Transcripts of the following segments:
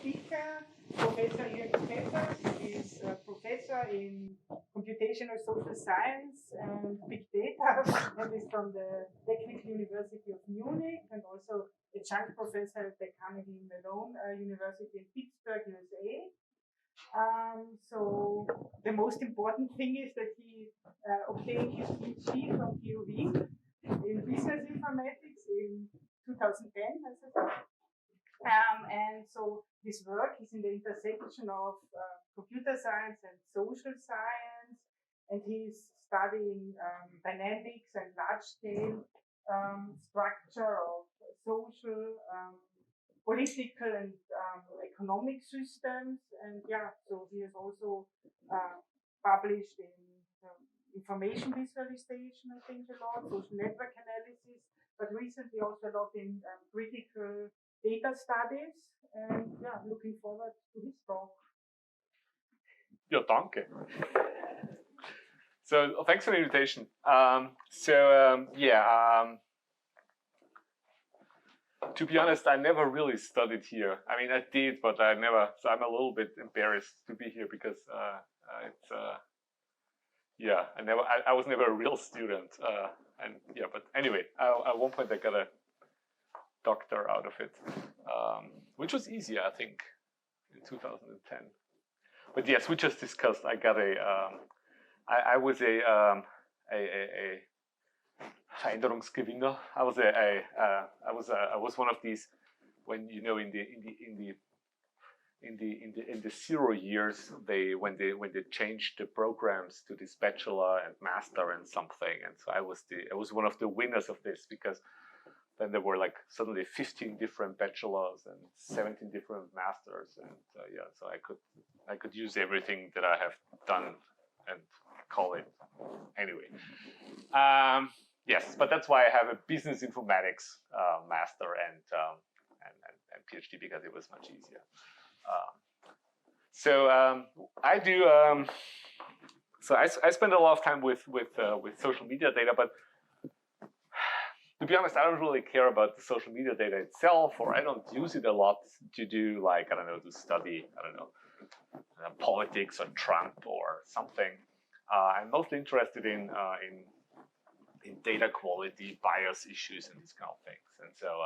speaker, Professor Jürgen Pfeffer, is a professor in computational social science and big data, and is from the Technical University of Munich, and also adjunct professor at the Carnegie Mellon University in Pittsburgh, USA. So the most important thing is that he obtained his PhD from TUV in business informatics in 2010, as I said. And so his work is in the intersection of computer science and social science, and he's studying dynamics and large-scale structure of social, political, and economic systems. And yeah, so he has also published in information visualization, I think, a lot, social network analysis, but recently also a lot in critical data studies, and yeah, looking forward to his talk. Ja, danke. So thanks for the invitation. To be honest, I never really studied here. I mean, I did, but I never. So I'm a little bit embarrassed to be here because I was never a real student. But anyway, at one point I got a doctor out of it, which was easier, I think, in 2010. But yes, we just discussed. I got I was a Veränderungsgewinner. I was one of these, when you know in the 0 years when they changed the programs to this bachelor and master and something, and so I was one of the winners of this, because then there were like suddenly 15 different bachelors and 17 different masters, and so I could use everything that I have done and call it anyway. Yes, but that's why I have a business informatics master and PhD, because it was much easier. I do. I spend a lot of time with social media data, but to be honest, I don't really care about the social media data itself, or I don't use it a lot to do, like, I don't know, to study, I don't know, politics or Trump or something. I'm mostly interested in data quality, bias issues, and these kind of things. And so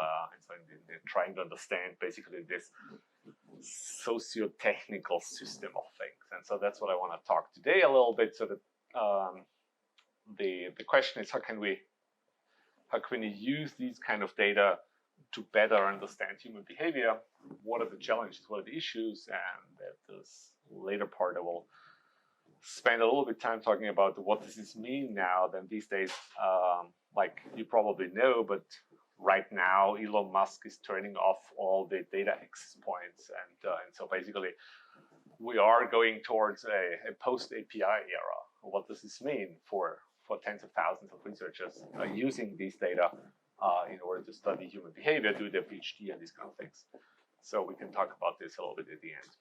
in trying to understand basically this socio-technical system of things. And so that's what I want to talk today a little bit. So that the question is, how can we use these kind of data to better understand human behavior? What are the challenges? What are the issues? And at this later part, I will spend a little bit of time talking about what does this mean now. Then these days, like you probably know, but right now Elon Musk is turning off all the data access points, and so basically we are going towards a post-API era. What does this mean for tens of thousands of researchers using these data in order to study human behavior, do their PhD, and these kind of things? So we can talk about this a little bit at the end.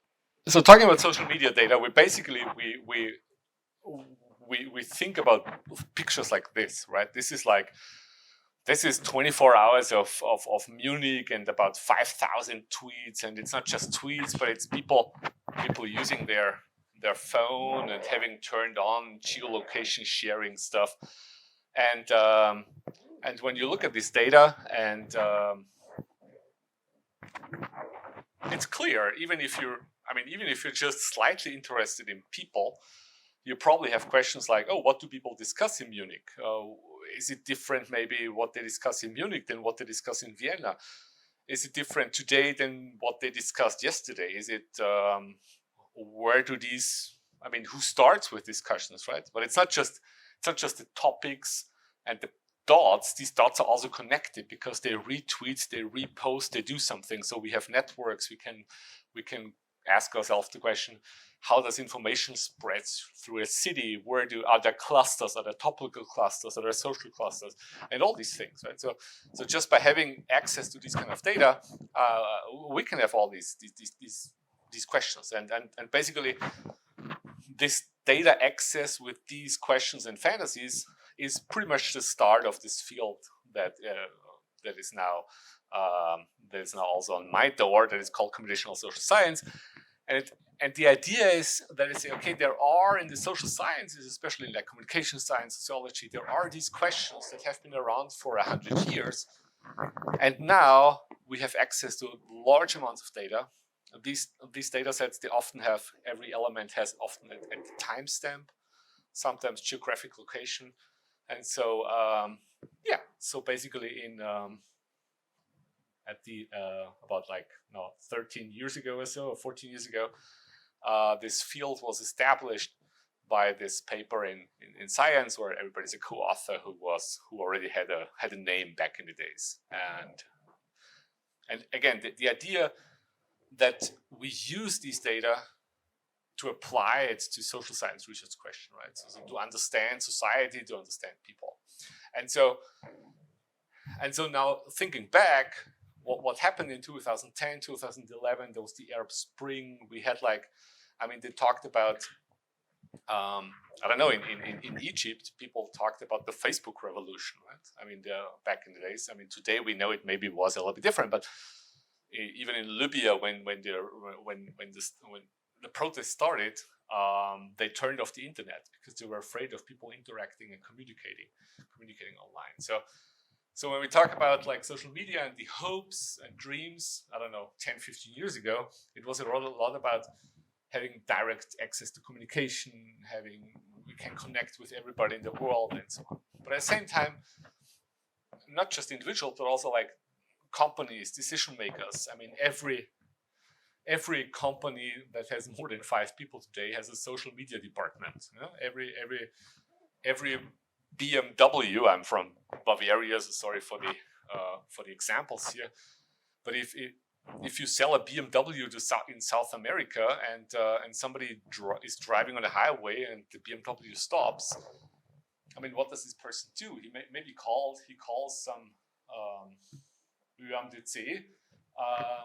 So talking about social media data, we basically we think about pictures like this, right? This is 24 hours of Munich and about 5,000 tweets, and it's not just tweets, but it's people using their phone and having turned on geolocation sharing stuff, and when you look at this data, and it's clear, even if you're just slightly interested in people, you probably have questions like, oh, what do people discuss in Munich? Is it different maybe what they discuss in Munich than what they discuss in Vienna? Is it different today than what they discussed yesterday? Is it, who starts with discussions, right? But it's not just the topics and the dots. These dots are also connected because they retweet, they repost, they do something. So we have networks. We can ask ourselves the question, how does information spread through a city? Are there clusters? Are there topical clusters? Are there social clusters? And all these things, right? So just by having access to this kind of data, we can have all these questions. And basically, this data access with these questions and fantasies is pretty much the start of this field that is now that is now also on my door, that is called computational social science. And the idea is that I say, okay, there are in the social sciences, especially in like communication science, sociology, there are these questions that have been around for 100 years. And now we have access to large amounts of data. These data sets, they often have, every element has often a timestamp, sometimes geographic location. And so, so basically about 13 years ago or so, or 14 years ago, this field was established by this paper in Science, where everybody's a co-author who already had a name back in the days. And again, the idea that we use these data to apply it to social science research question, right? So to understand society, to understand people. And so now thinking back, what happened in 2010, 2011, there was the Arab Spring. We had they talked about, I don't know, in Egypt, people talked about the Facebook revolution, right? I mean, back in the days. I mean, today we know it maybe was a little bit different, but even in Libya, when the protest started, they turned off the internet because they were afraid of people interacting and communicating online. So when we talk about like social media and the hopes and dreams, I don't know, 10, 15 years ago, it was a lot about having direct access to communication, we can connect with everybody in the world and so on. But at the same time, not just individuals, but also like companies, decision makers. I mean, every company that has more than 5 people today has a social media department. You know? Every BMW. I'm from Bavaria, so sorry for the examples here. But if you sell a BMW in South America and somebody is driving on a highway and the BMW stops, I mean, what does this person do? He calls some UMDC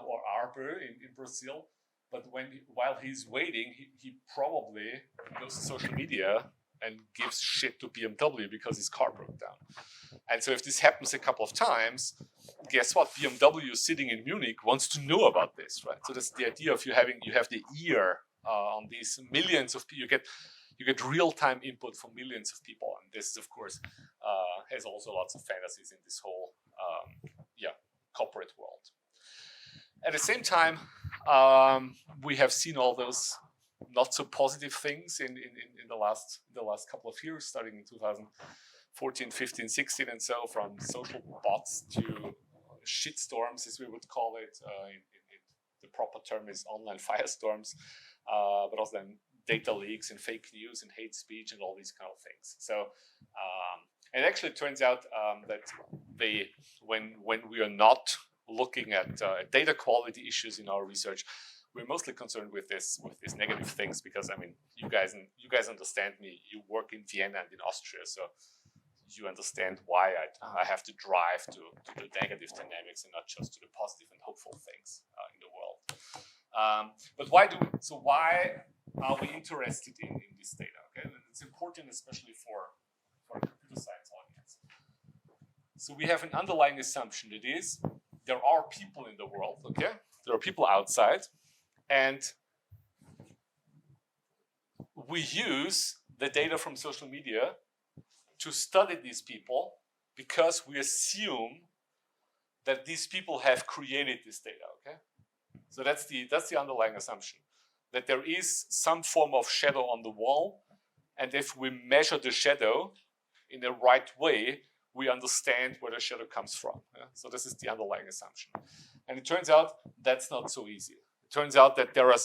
or Arbor in Brazil. But while he's waiting, he probably goes to social media and gives shit to BMW because his car broke down. And so if this happens a couple of times, guess what? BMW sitting in Munich wants to know about this, right? So that's the idea of you have the ear on these millions of people. You get real-time input from millions of people. And this, of course, has also lots of fantasies in this whole corporate world. At the same time, we have seen all those not so positive things in the last couple of years, starting in 2014, 15, 16, and so, from social bots to shitstorms, as we would call it. The proper term is online firestorms, but also then data leaks and fake news and hate speech and all these kind of things. So, and actually, it turns out that when we are not looking at data quality issues in our research, we're mostly concerned with these negative things, because I mean, you guys understand me. You work in Vienna and in Austria, so you understand why I have to drive to the negative dynamics and not just to the positive and hopeful things in the world. But why are we interested in this data? Okay, and it's important, especially for a computer science audience. So we have an underlying assumption that is, there are people in the world. Okay, there are people outside. And we use the data from social media to study these people, because we assume that these people have created this data. Okay, so that's the underlying assumption, that there is some form of shadow on the wall, and if we measure the shadow in the right way, we understand where the shadow comes from. Yeah? So this is the underlying assumption, and it turns out that's not so easy. It turns out that there are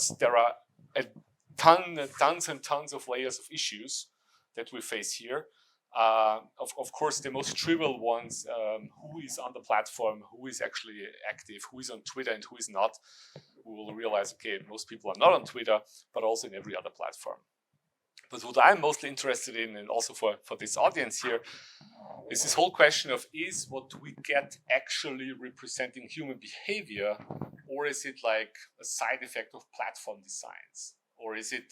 tons and tons of layers of issues that we face here. Of course, the most trivial ones, who is on the platform, who is actually active, who is on Twitter and who is not. We will realize, okay, most people are not on Twitter, but also in every other platform. But what I'm mostly interested in, and also for this audience here, is this whole question of, is what we get actually representing human behavior, or is it like a side effect of platform designs? Or is it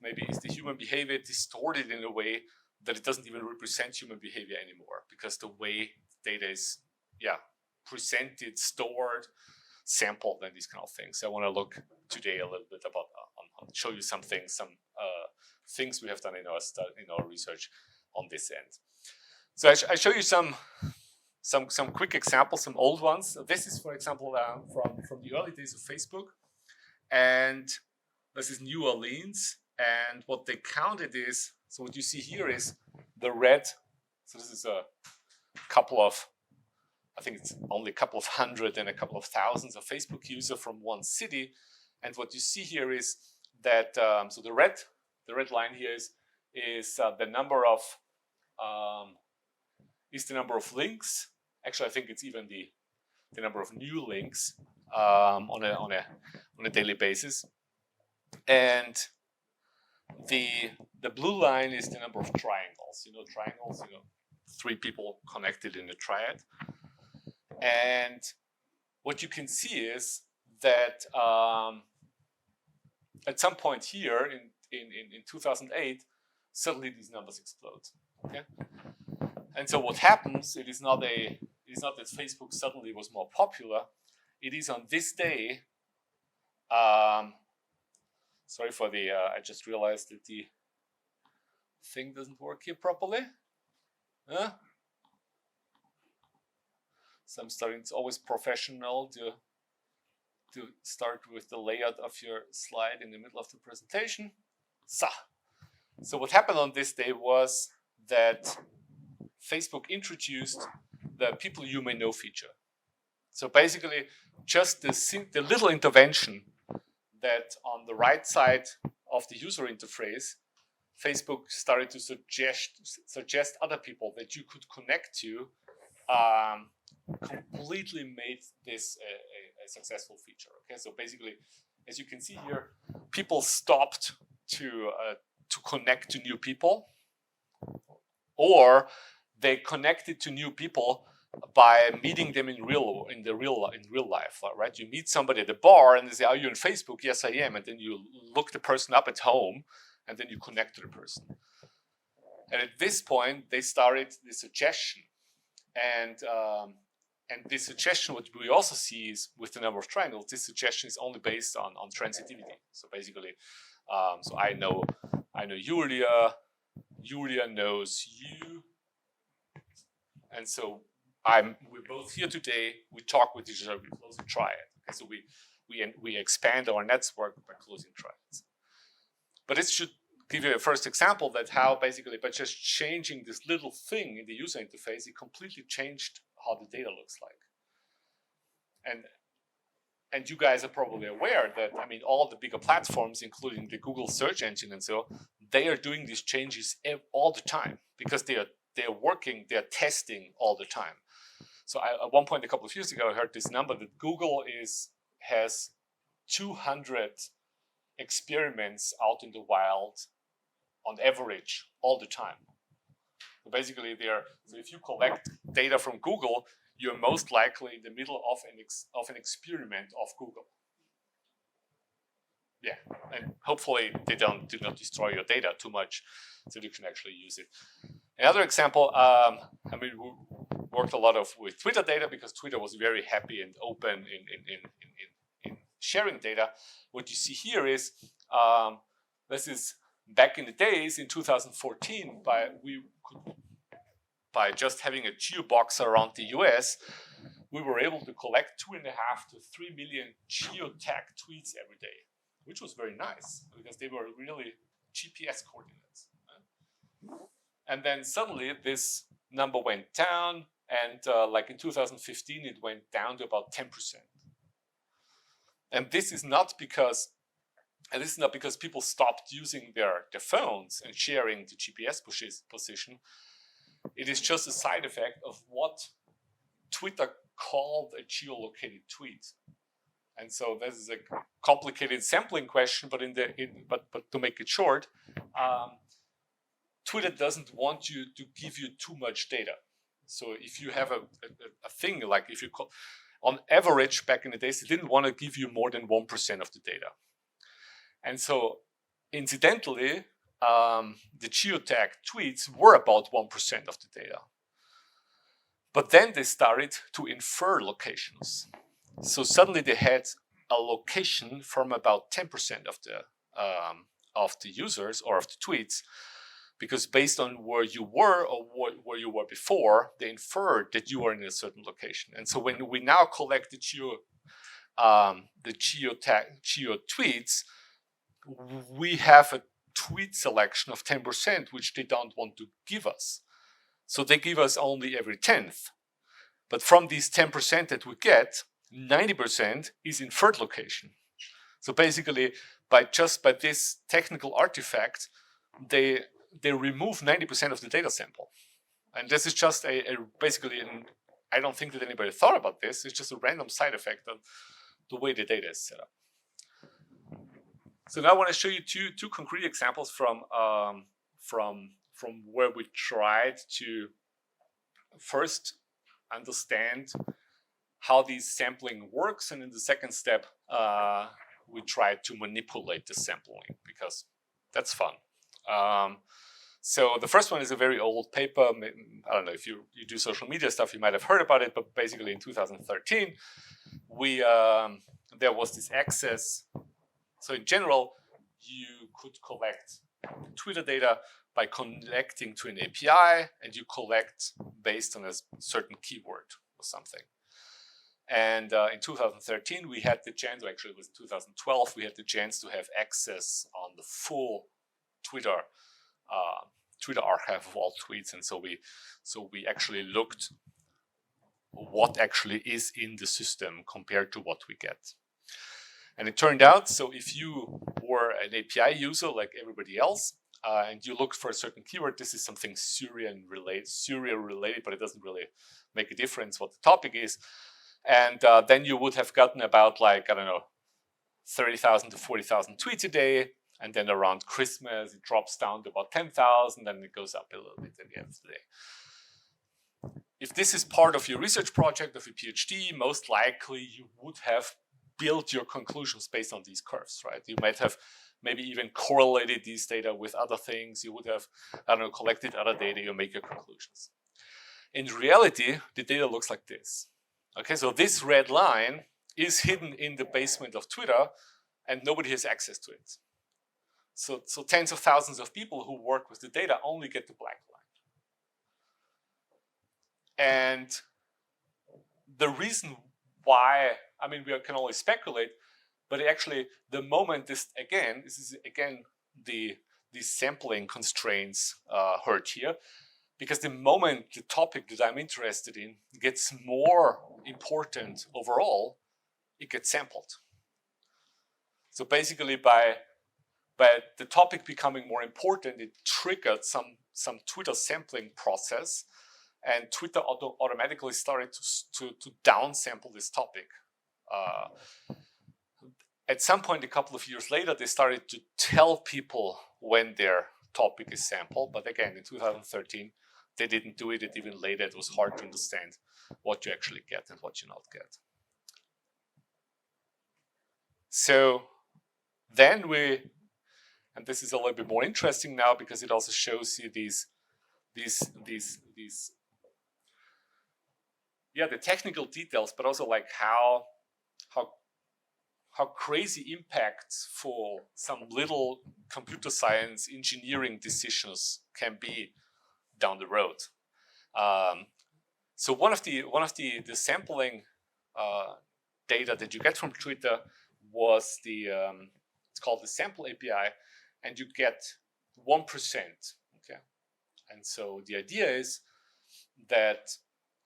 maybe, is the human behavior distorted in a way that it doesn't even represent human behavior anymore, because the way data is presented, stored, sampled, and these kind of things. So I want to look today a little bit about, show you some things, things we have done in our research on this end. So I show you some quick examples, some old ones. So this is, for example, from the early days of Facebook, and this is New Orleans. And what they counted is, so what you see here is the red. So this is a couple of, I think it's only a couple of hundred and a couple of thousands of Facebook users from one city. And what you see here is that, so the red line here is the number of links. Actually, I think it's even the number of new links on a daily basis. And the blue line is the number of triangles. You know, triangles, 3 people connected in a triad. And what you can see is that at some point here in 2008, suddenly these numbers explode. Okay, and so what happens? It is not that Facebook suddenly was more popular. It is on this day. Sorry for the. I just realized that the thing doesn't work here properly. So I'm starting. It's always professional to start with the layout of your slide in the middle of the presentation. So what happened on this day was that Facebook introduced the people you may know feature. So basically, just the little intervention that on the right side of the user interface, Facebook started to suggest other people that you could connect to, completely made this a successful feature. Okay, so basically, as you can see here, people stopped to connect to new people, or they connected to new people by meeting them in real life, right? You meet somebody at a bar and they say, "Are you on Facebook?" "Yes, I am." And then you look the person up at home, and then you connect to the person. And at this point, they started the suggestion, and this suggestion, what we also see is with the number of triangles, this suggestion is only based on transitivity. So basically, so I know Julia knows you, and so we're both here today. We talk with each other. We close a triad. Okay, so we expand our network by closing triads. But it should give you a first example that how basically by just changing this little thing in the user interface, it completely changed how the data looks like. And you guys are probably aware that, I mean, all the bigger platforms, including the Google search engine and so, they are doing these changes all the time because they're working, they're testing all the time. So at one point a couple of years ago, I heard this number that Google has 200 experiments out in the wild on average all the time. So basically, so if you collect data from Google, you're most likely in the middle of an experiment of Google. Yeah, and hopefully they do not destroy your data too much, so you can actually use it. Another example, I mean, we worked a lot with Twitter data because Twitter was very happy and open in sharing data. What you see here is this is back in the days in 2014 by just having a geobox around the US, we were able to collect 2.5 to 3 million geotagged tweets every day, which was very nice because they were really GPS coordinates. And then suddenly this number went down, and like in 2015, it went down to about 10%. And this is not because people stopped using their phones and sharing the GPS position. It is just a side effect of what Twitter called a geolocated tweet. And so this is a complicated sampling question, but but to make it short, Twitter doesn't want you to give you too much data. So if you have a thing like if you call, on average back in the days, they didn't want to give you more than 1% of the data. And so incidentally, the geotagged tweets were about 1% of the data. But then they started to infer locations. So suddenly they had a location from about 10% of the users or of the tweets, because based on where you were or where you were before, they inferred that you were in a certain location. And so when we now collect the geo tweets, we have a tweet selection of 10%, which they don't want to give us. So they give us only every 10th. But from these 10% that we get, 90% is inferred location. So basically, by this technical artifact, they remove 90% of the data sample. And this is just basically, I don't think that anybody thought about this. It's just a random side effect of the way the data is set up. So now I want to show you two concrete examples from where we tried to first understand how this sampling works, and in the second step, we tried to manipulate the sampling, because that's fun. So the first one is a very old paper. I don't know if you do social media stuff, you might have heard about it, but basically in 2013, there was this access. So in general, you could collect Twitter data by connecting to an API, and you collect based on a certain keyword or something. And in 2013, we had the chance, or actually it was 2012, we had the chance to have access on the full Twitter archive of all tweets. And so we actually looked what actually is in the system compared to what we get. And it turned out, so if you were an API user like everybody else, and you looked for a certain keyword, this is something Syria related, but it doesn't really make a difference what the topic is. And then you would have gotten about, like, I don't know, 30,000 to 40,000 tweets a day. And then around Christmas, it drops down to about 10,000, and it goes up a little bit at the end of the day. If this is part of your research project of your PhD, most likely you would have built your conclusions based on these curves, right? You might have maybe even correlated these data with other things. You would have, I don't know, collected other data, you make your conclusions. In reality, the data looks like this. Okay, so this red line is hidden in the basement of Twitter, and nobody has access to it. So tens of thousands of people who work with the data only get the black line. And the reason why, I mean, we can only speculate, but actually the moment this is again the sampling constraints hurt here, because the moment the topic that I'm interested in gets more important overall, it gets sampled. So basically by the topic becoming more important, it triggered some Twitter sampling process, and Twitter automatically started to downsample this topic. At some point, a couple of years later, they started to tell people when their topic is sampled. But again, in 2013, they didn't do it. Even later, it was hard to understand what you actually get and what you not get. So then and this is a little bit more interesting now, because it also shows you the technical details, but also like how crazy impacts for some little computer science engineering decisions can be down the road. So one of the sampling data that you get from Twitter was it's called the sample API, and you get 1%. Okay, and so the idea is that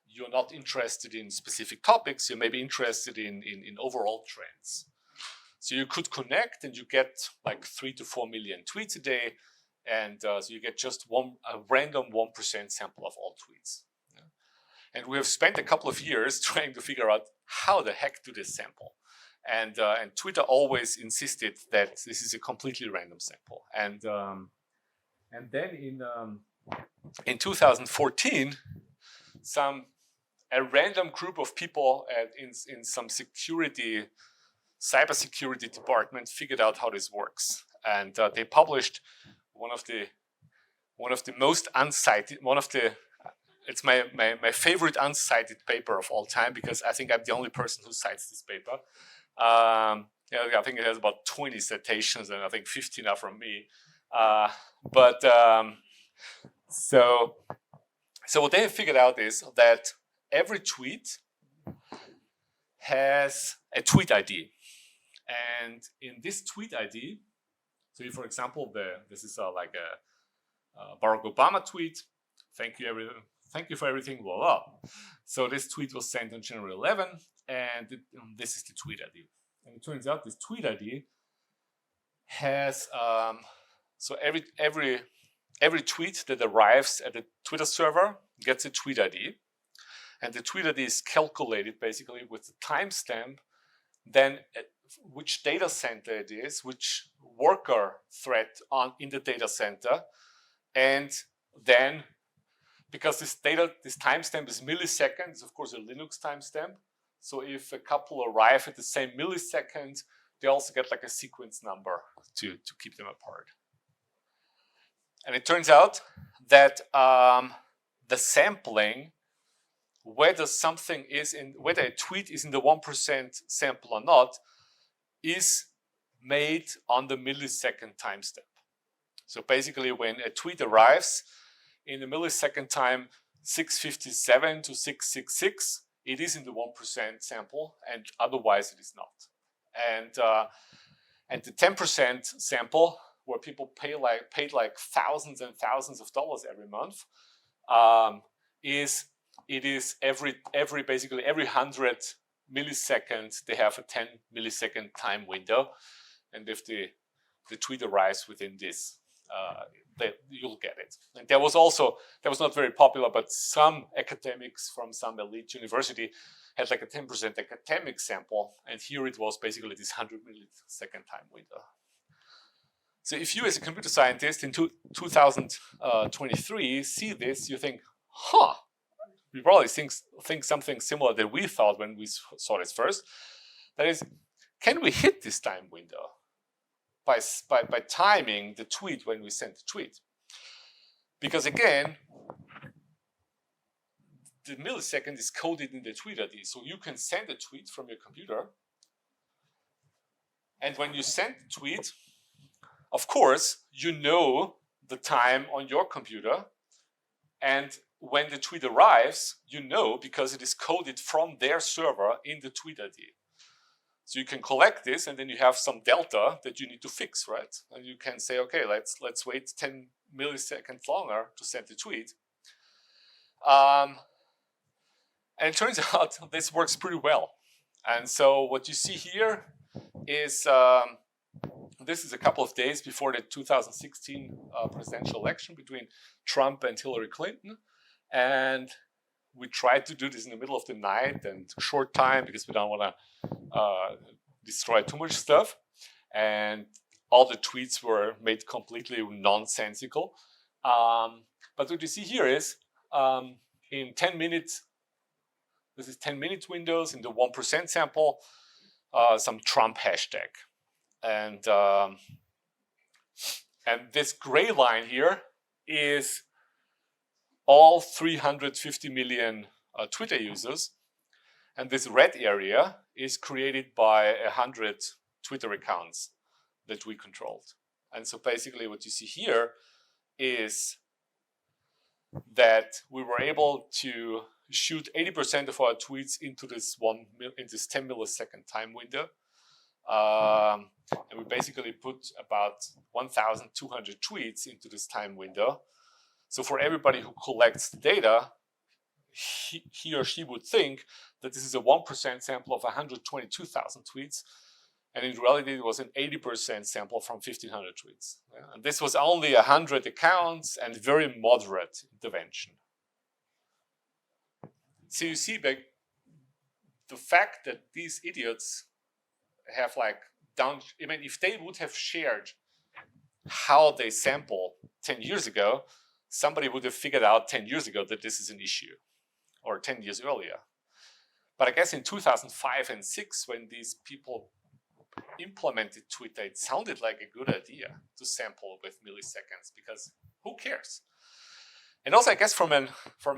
you're not interested in specific topics. You may be interested in overall trends. So you could connect, and you get like 3 to 4 million tweets a day, and so you get just a random 1% sample of all tweets. Yeah. And we have spent a couple of years trying to figure out how the heck do this sample. And Twitter always insisted that this is a completely random sample. And then in 2014, a random group of people in some cybersecurity department figured out how this works, and they published one of the most uncited, one of the it's my favorite uncited paper of all time, because I think I'm the only person who cites this paper. I think it has about 20 citations, and I think 15 are from me. So what they have figured out is that every tweet has a tweet ID. And in this tweet ID, so if, for example, this is like a Barack Obama tweet, thank you for everything, blah, blah. So this tweet was sent on January 11, and this is the tweet ID. And it turns out this tweet ID has, so every tweet that arrives at the Twitter server gets a tweet ID. And the tweet ID is calculated basically with the timestamp, then which data center it is, which worker thread in the data center, and then, because this timestamp is milliseconds, of course a Linux timestamp. So if a couple arrive at the same millisecond, they also get like a sequence number to keep them apart. And it turns out that the sampling, whether a tweet is in the 1% sample or not, is made on the millisecond timestamp. So basically, when a tweet arrives in the millisecond time 657 to 666, it is in the 1% sample, and otherwise it is not. And the 10% sample, where people paid like thousands and thousands of dollars every month, is basically every 100 milliseconds they have a 10 millisecond time window, and if the tweet arrives within this, you'll get it. And that was not very popular, but some academics from some elite university had like a 10% academic sample, and here it was basically this 100 millisecond time window. So if you as a computer scientist in 2023 see this, you think, we probably think something similar that we thought when we saw this first. That is, can we hit this time window by timing the tweet when we send the tweet? Because again, the millisecond is coded in the tweet ID. So you can send a tweet from your computer, and when you send the tweet, of course, you know the time on your computer, and when the tweet arrives, you know, because it is coded from their server in the tweet ID. So you can collect this, and then you have some delta that you need to fix, right? And you can say, okay, let's wait 10 milliseconds longer to send the tweet. And it turns out this works pretty well. And so what you see here is this is a couple of days before the 2016 presidential election between Trump and Hillary Clinton. And we tried to do this in the middle of the night and short time because we don't want to destroy too much stuff. And all the tweets were made completely nonsensical. But what you see here is in 10 minutes, this is 10-minute windows in the 1% sample, some Trump hashtag. And this gray line here is all 350 million Twitter users. And this red area is created by 100 Twitter accounts that we controlled. And so basically what you see here is that we were able to shoot 80% of our tweets into this 10 millisecond time window. And we basically put about 1,200 tweets into this time window. So for everybody who collects the data, he or she would think that this is a 1% sample of 122,000 tweets. And in reality, it was an 80% sample from 1,500 tweets. Yeah? And this was only 100 accounts and very moderate intervention. So you see, the fact that these idiots have if they would have shared how they sample 10 years ago, somebody would have figured out 10 years ago that this is an issue, or 10 years earlier. But I guess in 2005 and 6, when these people implemented Twitter, it sounded like a good idea to sample with milliseconds, because who cares? And also, I guess from a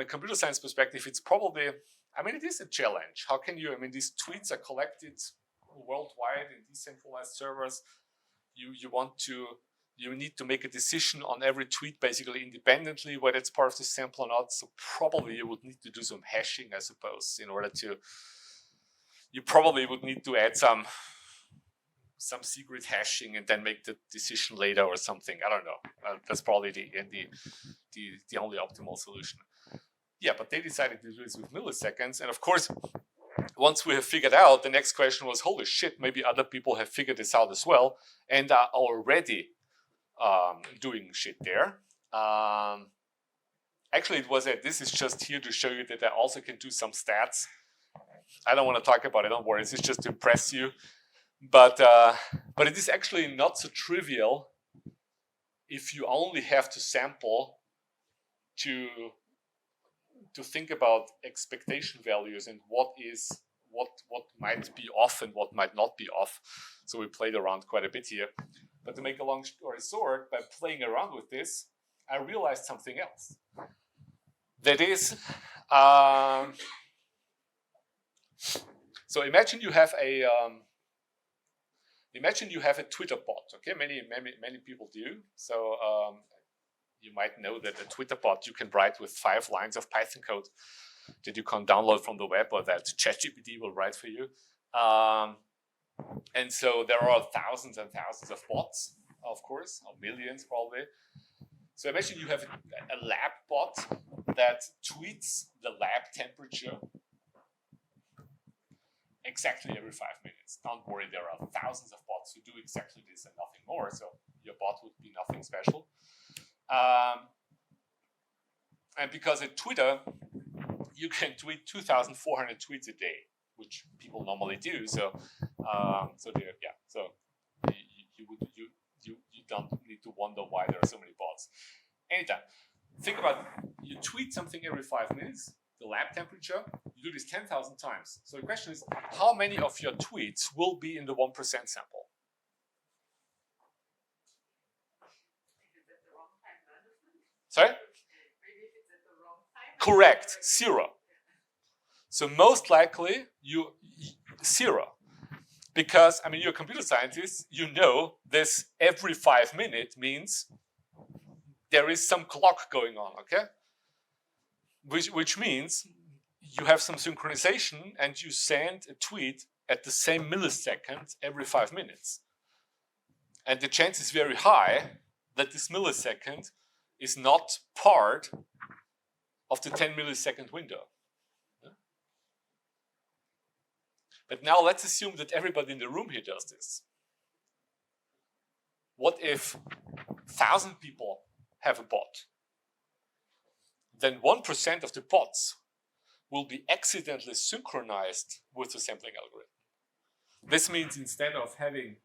computer science perspective, it's probably, I mean, it is a challenge. How can you, I mean, these tweets are collected worldwide in decentralized servers. You need to make a decision on every tweet basically independently, whether it's part of the sample or not. So probably you would need to do some hashing, I suppose, in order to, you probably would need to add some secret hashing and then make the decision later or something. I don't know. That's probably the only optimal solution. Yeah, but they decided to do this with milliseconds. And of course, once we have figured out, the next question was, holy shit, maybe other people have figured this out as well and are already doing shit there. Actually, this is just here to show you that I also can do some stats. I don't want to talk about it, don't worry, this is just to impress you. But it is actually not so trivial if you only have to sample to think about expectation values and what might be off and what might not be off. So we played around quite a bit here. But to make a long story short, by playing around with this, I realized something else. That is, so imagine you have a Twitter bot. Okay, many people do. So you might know that a Twitter bot you can write with 5 lines of Python code that you can download from the web or that ChatGPT will write for you. And so there are thousands and thousands of bots, of course, or millions probably. So imagine you have a lab bot that tweets the lab temperature exactly every 5 minutes. Don't worry, there are thousands of bots who do exactly this and nothing more, so your bot would be nothing special. And because at Twitter, you can tweet 2,400 tweets a day, which people normally do. So, you don't need to wonder why there are so many bots. Anytime, think about you tweet something every 5 minutes, the lab temperature. You do this 10,000 times. So the question is, how many of your tweets will be in the 1% sample? Sorry? Correct, 0. So most likely, 0. Because, I mean, you're a computer scientist, you know this every 5 minutes means there is some clock going on, okay? Which means you have some synchronization and you send a tweet at the same millisecond every 5 minutes. And the chance is very high that this millisecond is not part of the 10 millisecond window. But now let's assume that everybody in the room here does this. What if 1,000 people have a bot? Then 1% of the bots will be accidentally synchronized with the sampling algorithm. This means instead of having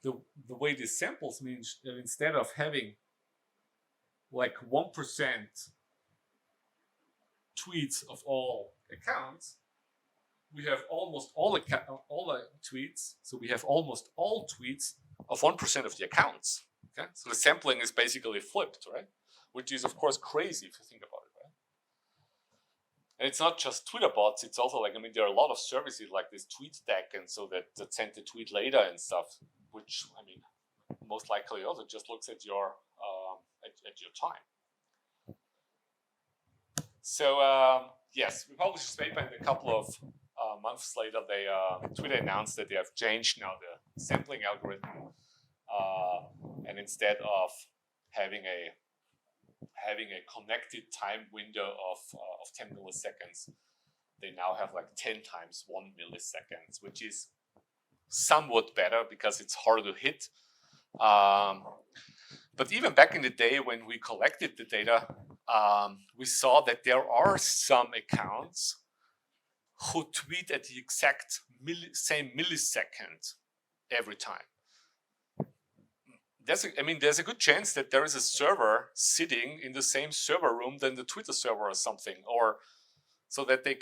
the way this samples means that instead of having like 1% tweets of all accounts, we have almost all the tweets. So we have almost all tweets of 1% of the accounts. Okay, so the sampling is basically flipped, right? Which is of course crazy if you think about it, right? And it's not just Twitter bots. It's also like, I mean, there are a lot of services like this TweetDeck and so that send the tweet later and stuff, which I mean, most likely also just looks at your time. So yes, we published this paper, and a couple of months later, Twitter announced that they have changed now the sampling algorithm, and instead of having a connected time window of 10 milliseconds, they now have like 10 times 1 milliseconds, which is somewhat better because it's harder to hit. But even back in the day when we collected the data, we saw that there are some accounts who tweet at the exact same millisecond every time. There's a good chance that there is a server sitting in the same server room than the Twitter server or something, or so that they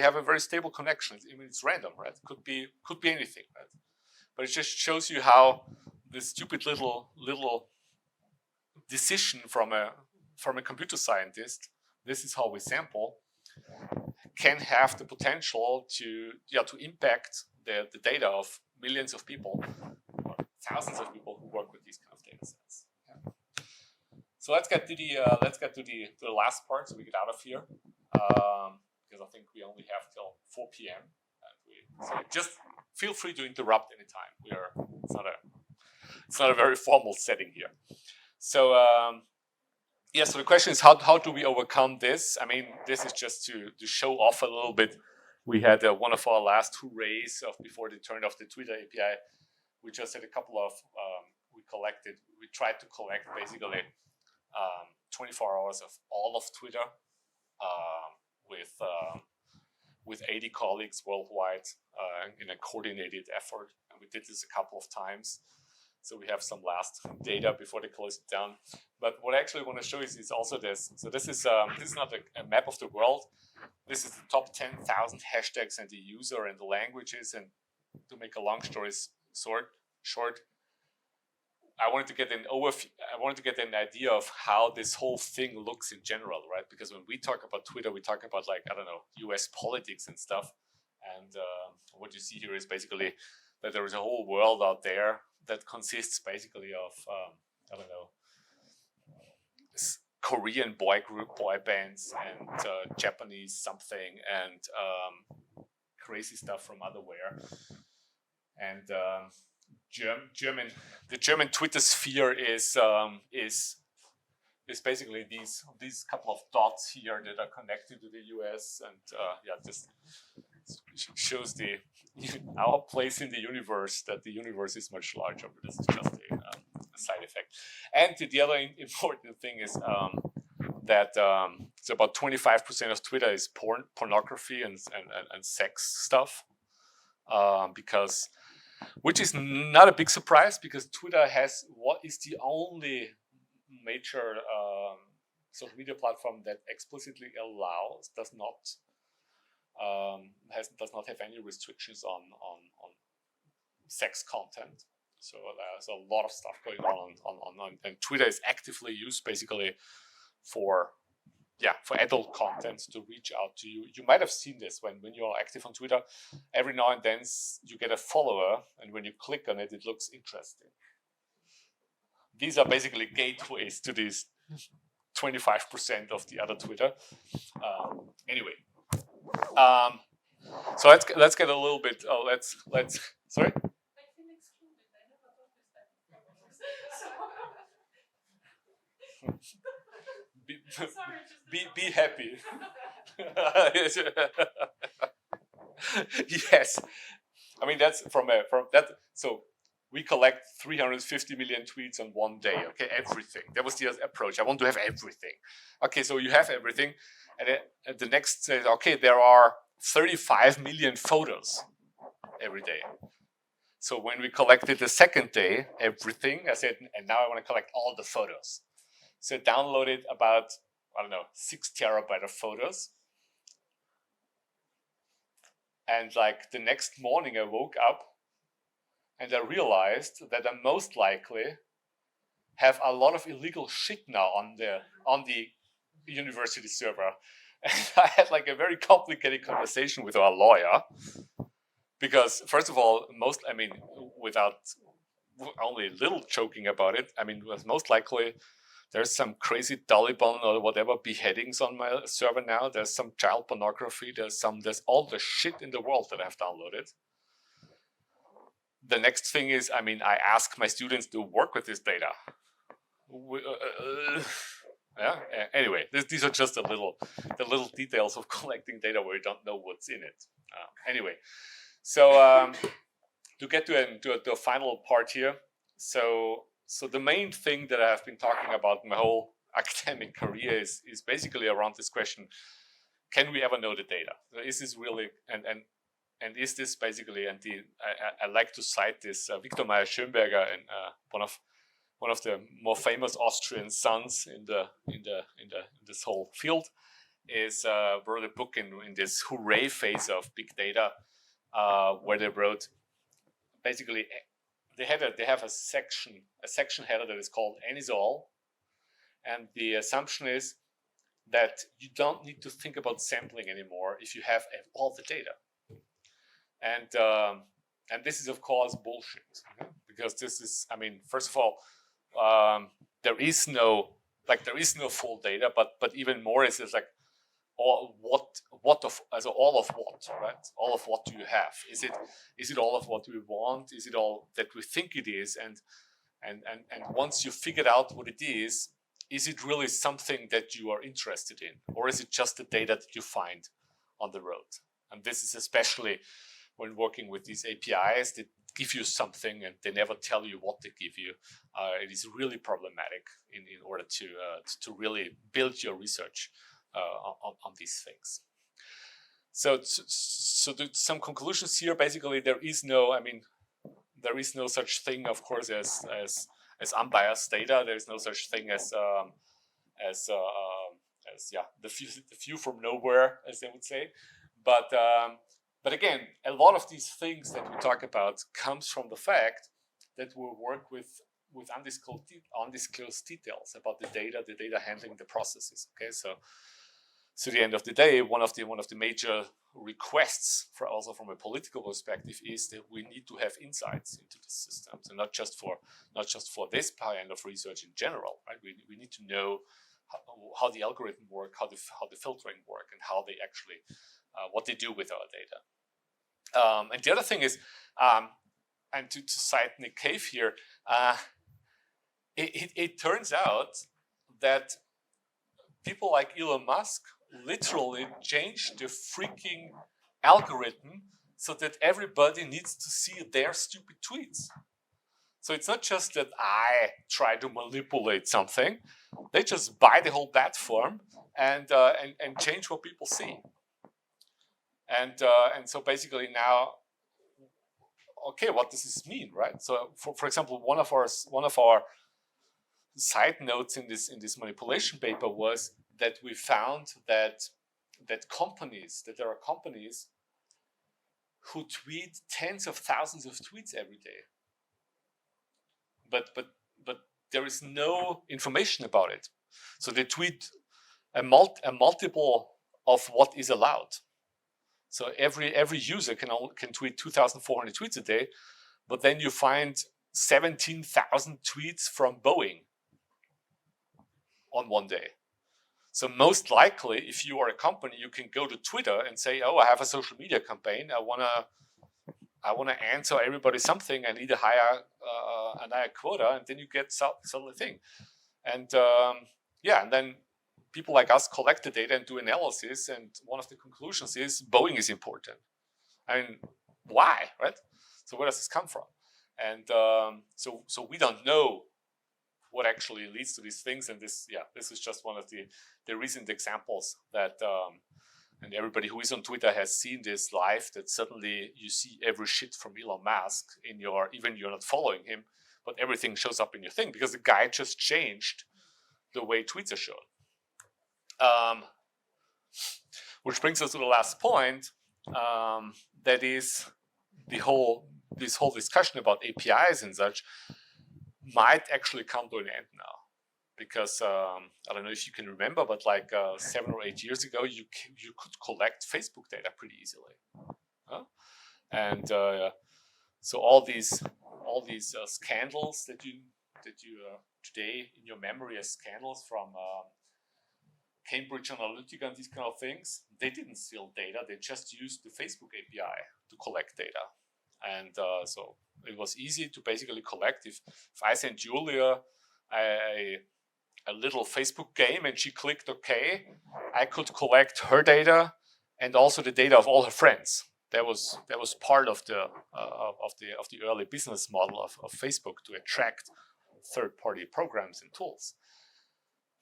have a very stable connection. I mean, it's random, right? Could be anything, right? But it just shows you how this stupid little decision from a from a computer scientist, this is how we sample, can have the potential to impact the data of millions of people, or thousands of people who work with these kind of data sets. Yeah. So let's get to the last part, so we get out of here, because I think we only have till 4 p.m. So just feel free to interrupt anytime. It's not a very formal setting here. So so the question is, how do we overcome this? I mean, this is just to show off a little bit. We had one of our last hoorays before they turned off the Twitter API. We just had a couple of, we tried to collect basically 24 hours of all of Twitter with 80 colleagues worldwide in a coordinated effort. And we did this a couple of times. So we have some last data before they close it down. But what I actually want to show you is also this. So this is not a map of the world. This is the top 10,000 hashtags and the user and the languages. And to make a long story short, I wanted to get an overview. I wanted to get an idea of how this whole thing looks in general, right? Because when we talk about Twitter, we talk about, like, I don't know, US politics and stuff. And what you see here is basically that there is a whole world out there that consists basically of, I don't know, Korean boy bands and Japanese something and crazy stuff from otherwhere. And the German Twitter sphere is basically these couple of dots here that are connected to the US, and this shows our place in the universe, that the universe is much larger, but this is just a side effect. And the other important thing is that it's about 25% of Twitter is pornography and sex stuff, which is not a big surprise, because Twitter has what is the only major social media platform that explicitly does not have any restrictions on sex content. So there's a lot of stuff going on, and Twitter is actively used basically for adult content to reach out to you. You might have seen this when you are active on Twitter. Every now and then you get a follower, and when you click on it, it looks interesting. These are basically gateways to these 25% of the other Twitter. Anyway. So let's get a little bit. Let's sorry. Be happy. Yes, I mean that's from that. So we collect 350 million tweets on one day. Okay, everything. That was the approach. I want to have everything. Okay, so you have everything. And the next says, okay, there are 35 million photos every day. So when we collected the second day, everything, I said, and now I want to collect all the photos. So I downloaded about, 6 terabytes of photos. And like the next morning I woke up and I realized that I most likely have a lot of illegal shit now on the university server. And I had like a very complicated conversation with our lawyer, because first of all, without only a little joking about it, most likely there's some crazy Taliban or whatever beheadings on my server now. There's some child pornography. There's all the shit in the world that I've downloaded. The next thing is, I ask my students to work with this data. Anyway, these are just the little details of collecting data where you don't know what's in it. Anyway, so to get to a final part here, so the main thing that I've been talking about my whole academic career is basically around this question: can we ever know the data? Is this really and is this basically? And I like to cite this Victor Meyer-Schönberger, and one of the more famous Austrian sons in this whole field, wrote a book in this hooray phase of big data, where they wrote basically they have a section header that is called N is all, And the assumption is that you don't need to think about sampling anymore if you have all the data. And this is of course bullshit, because this is, I mean, first of all, there is no full data, but even more is it's like all of what, right? All of what do you have? Is it all of what we want? Is it all that we think it is? And once you figured out what it is it really something that you are interested in, or is it just the data that you find on the road? And this is especially when working with these APIs that give you something and they never tell you what they give you. It is really problematic in order to really build your research on these things. So some conclusions here. Basically, there is no such thing, of course, as unbiased data. There is no such thing as the view from nowhere, as they would say. But again, a lot of these things that we talk about comes from the fact that we work with undisclosed details about the data handling, the processes. Okay, so at the end of the day, one of the major requests also from a political perspective is that we need to have insights into the systems, and not just for this kind of research in general, right? We need to know how the algorithm work, how the filtering work, and how they actually what they do with our data. And the other thing is, and to cite Nick Cave here, it turns out that people like Elon Musk literally changed the freaking algorithm so that everybody needs to see their stupid tweets. So it's not just that I try to manipulate something; they just buy the whole platform and change what people see. And so basically now, okay, what does this mean, right? So for example, one of our side notes in this manipulation paper was that we found that there are companies who tweet tens of thousands of tweets every day, but there is no information about it. So they tweet a multiple of what is allowed. So every user can tweet 2,400 tweets a day, but then you find 17,000 tweets from Boeing on one day. So most likely, if you are a company, you can go to Twitter and say, "Oh, I have a social media campaign. I wanna answer everybody something. I need a higher quota," and then you get sell the thing. And and then people like us collect the data and do analysis. And one of the conclusions is Boeing is important. I mean, why, right? So where does this come from? And so we don't know what actually leads to these things. And this is just one of the recent examples that, and everybody who is on Twitter has seen this live, that suddenly you see every shit from Elon Musk even you're not following him, but everything shows up in your thing because the guy just changed the way tweets are shown. Which brings us to the last point, that is this whole discussion about APIs and such might actually come to an end now, because I don't know if you can remember, but like 7 or 8 years ago, you could collect Facebook data pretty easily, and so all these scandals that you today in your memory as scandals from Cambridge Analytica and these kind of things, they didn't steal data; they just used the Facebook API to collect data. And so it was easy to basically collect. If I sent Julia a little Facebook game and she clicked OK, I could collect her data and also the data of all her friends. That was part of the early business model of Facebook, to attract third-party programs and tools.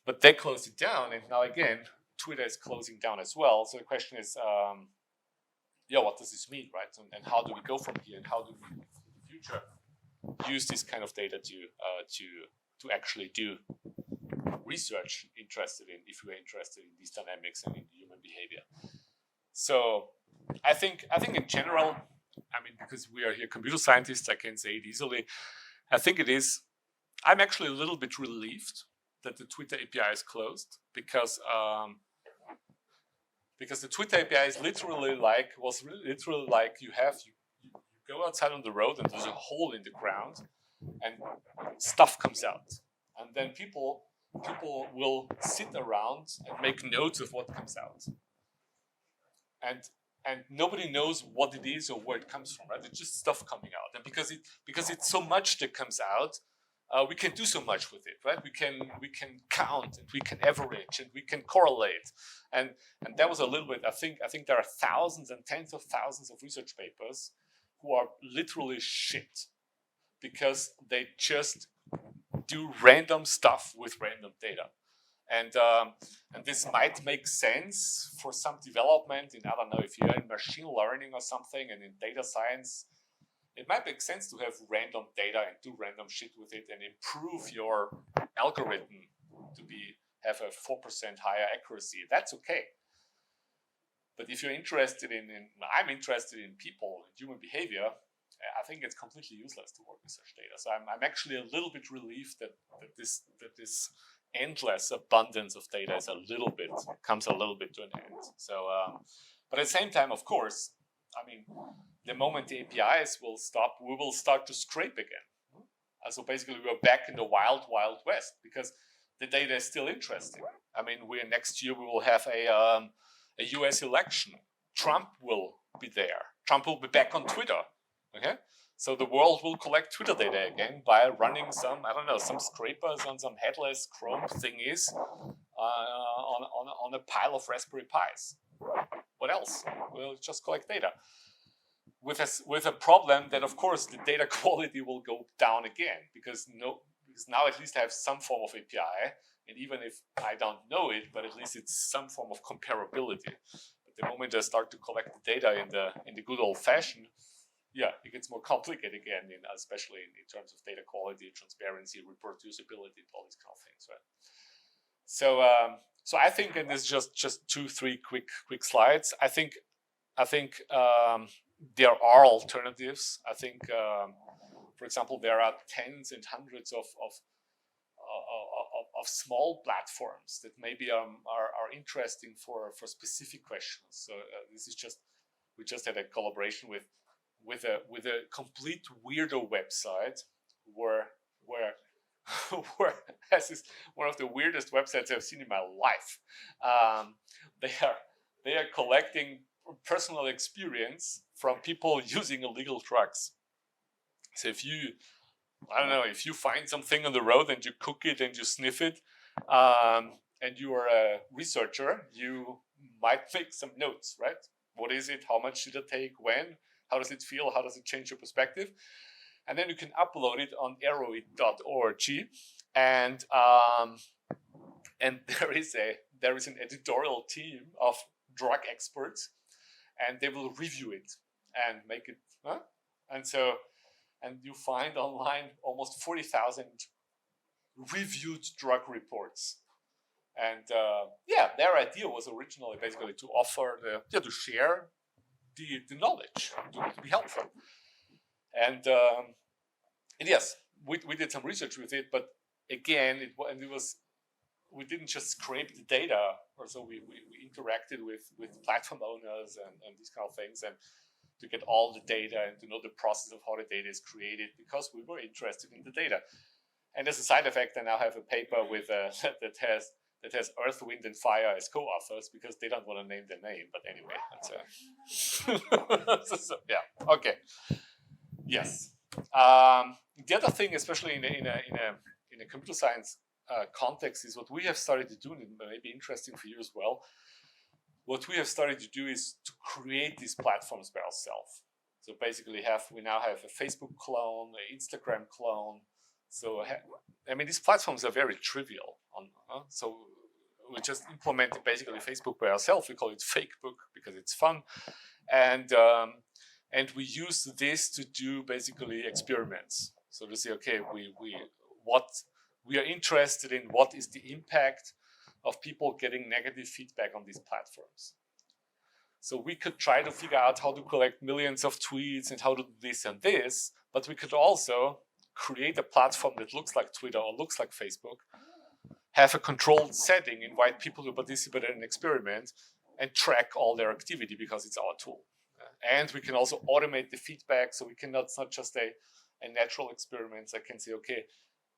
But they closed it down, and now again, Twitter is closing down as well. So the question is, what does this mean, right? And how do we go from here? And how do we, in the future, use this kind of data to actually do research if we're interested in these dynamics and in human behavior? So I think in general, I mean, because we are here computer scientists, I can say it easily. I think it is. I'm actually a little bit relieved the Twitter API is closed because the Twitter API is literally like you go outside on the road and there's a hole in the ground and stuff comes out, and then people will sit around and make notes of what comes out, and nobody knows what it is or where it comes from, right? It's just stuff coming out, and because it's so much that comes out, we can do so much with it, right? We can count and we can average and we can correlate, and that was a little bit. I think there are thousands and tens of thousands of research papers who are literally shit because they just do random stuff with random data, and this might make sense for some development in, I don't know, if you're in machine learning or something, and in data science. It might make sense to have random data and do random shit with it and improve your algorithm to have a 4% higher accuracy. That's okay. But if you're interested I'm interested in people and human behavior, I think it's completely useless to work with such data. So I'm actually a little bit relieved that this endless abundance of data comes a little bit to an end. So, but at the same time, of course, I mean, the moment the APIs will stop, we will start to scrape again. So basically, we're back in the wild, wild west because the data is still interesting. I mean, next year we will have a US election. Trump will be there. Trump will be back on Twitter. Okay, so the world will collect Twitter data again by running some scrapers on some headless Chrome thingies on a pile of Raspberry Pis. What else? We'll just collect data. With a problem that, of course, the data quality will go down again because now at least I have some form of API, and even if I don't know it, but at least it's some form of comparability. But the moment I start to collect the data in the good old fashion, it gets more complicated again, especially in terms of data quality, transparency, reproducibility, all these kind of things, right? So I think, and this is just 2-3 quick slides. I think there are alternatives. I think, for example, there are tens and hundreds of small platforms that maybe are interesting for specific questions. So this is we just had a collaboration with a complete weirdo website where this is one of the weirdest websites I've seen in my life. They are collecting personal experience from people using illegal drugs. So if you find something on the road and you cook it and you sniff it, and you are a researcher, you might make some notes, right? What is it? How much did it take? When? How does it feel? How does it change your perspective? And then you can upload it on arrowit.org, and there is an editorial team of drug experts, and they will review it and make it. And you find online almost 40,000 reviewed drug reports. And their idea was originally basically to offer to share the knowledge, to be helpful. And yes, we did some research with it, but again, we didn't just scrape the data, or so we interacted with platform owners and these kind of things, and to get all the data and to know the process of how the data is created, because we were interested in the data. And as a side effect, I now have a paper with that has Earth, Wind, and Fire as co-authors, because they don't want to name their name. But anyway, that's okay. Yes. The other thing, especially in a computer science context, is what we have started to do, and it may be interesting for you as well. What we have started to do is to create these platforms by ourselves. So basically, we now have a Facebook clone, an Instagram clone. So these platforms are very trivial. So we just implemented basically Facebook by ourselves. We call it Fakebook because it's fun, and we use this to do basically experiments. So to say, okay, what we are interested in, what is the impact of people getting negative feedback on these platforms. So we could try to figure out how to collect millions of tweets and how to do this and this, but we could also create a platform that looks like Twitter or looks like Facebook have a controlled setting, invite people to participate in an experiment, and track all their activity because it's our tool. And we can also automate the feedback, so we cannot, it's not just a natural experiment. I can say, okay,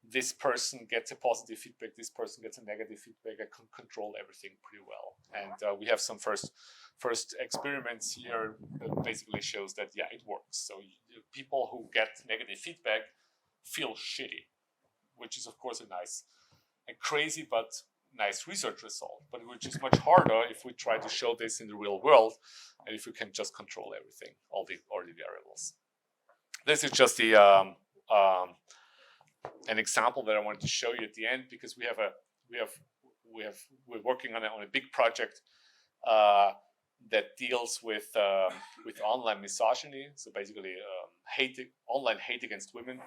this person gets a positive feedback, this person gets a negative feedback. I can control everything pretty well. And we have some first experiments here that basically shows that, yeah, it works. So people who get negative feedback feel shitty, which is of course a nice and crazy but nice research result, but which is much harder if we try to show this in the real world and if we can just control everything, all the variables. This is just the an example that I wanted to show you at the end, because we're working on a big project that deals with online misogyny. So basically, online hate against women.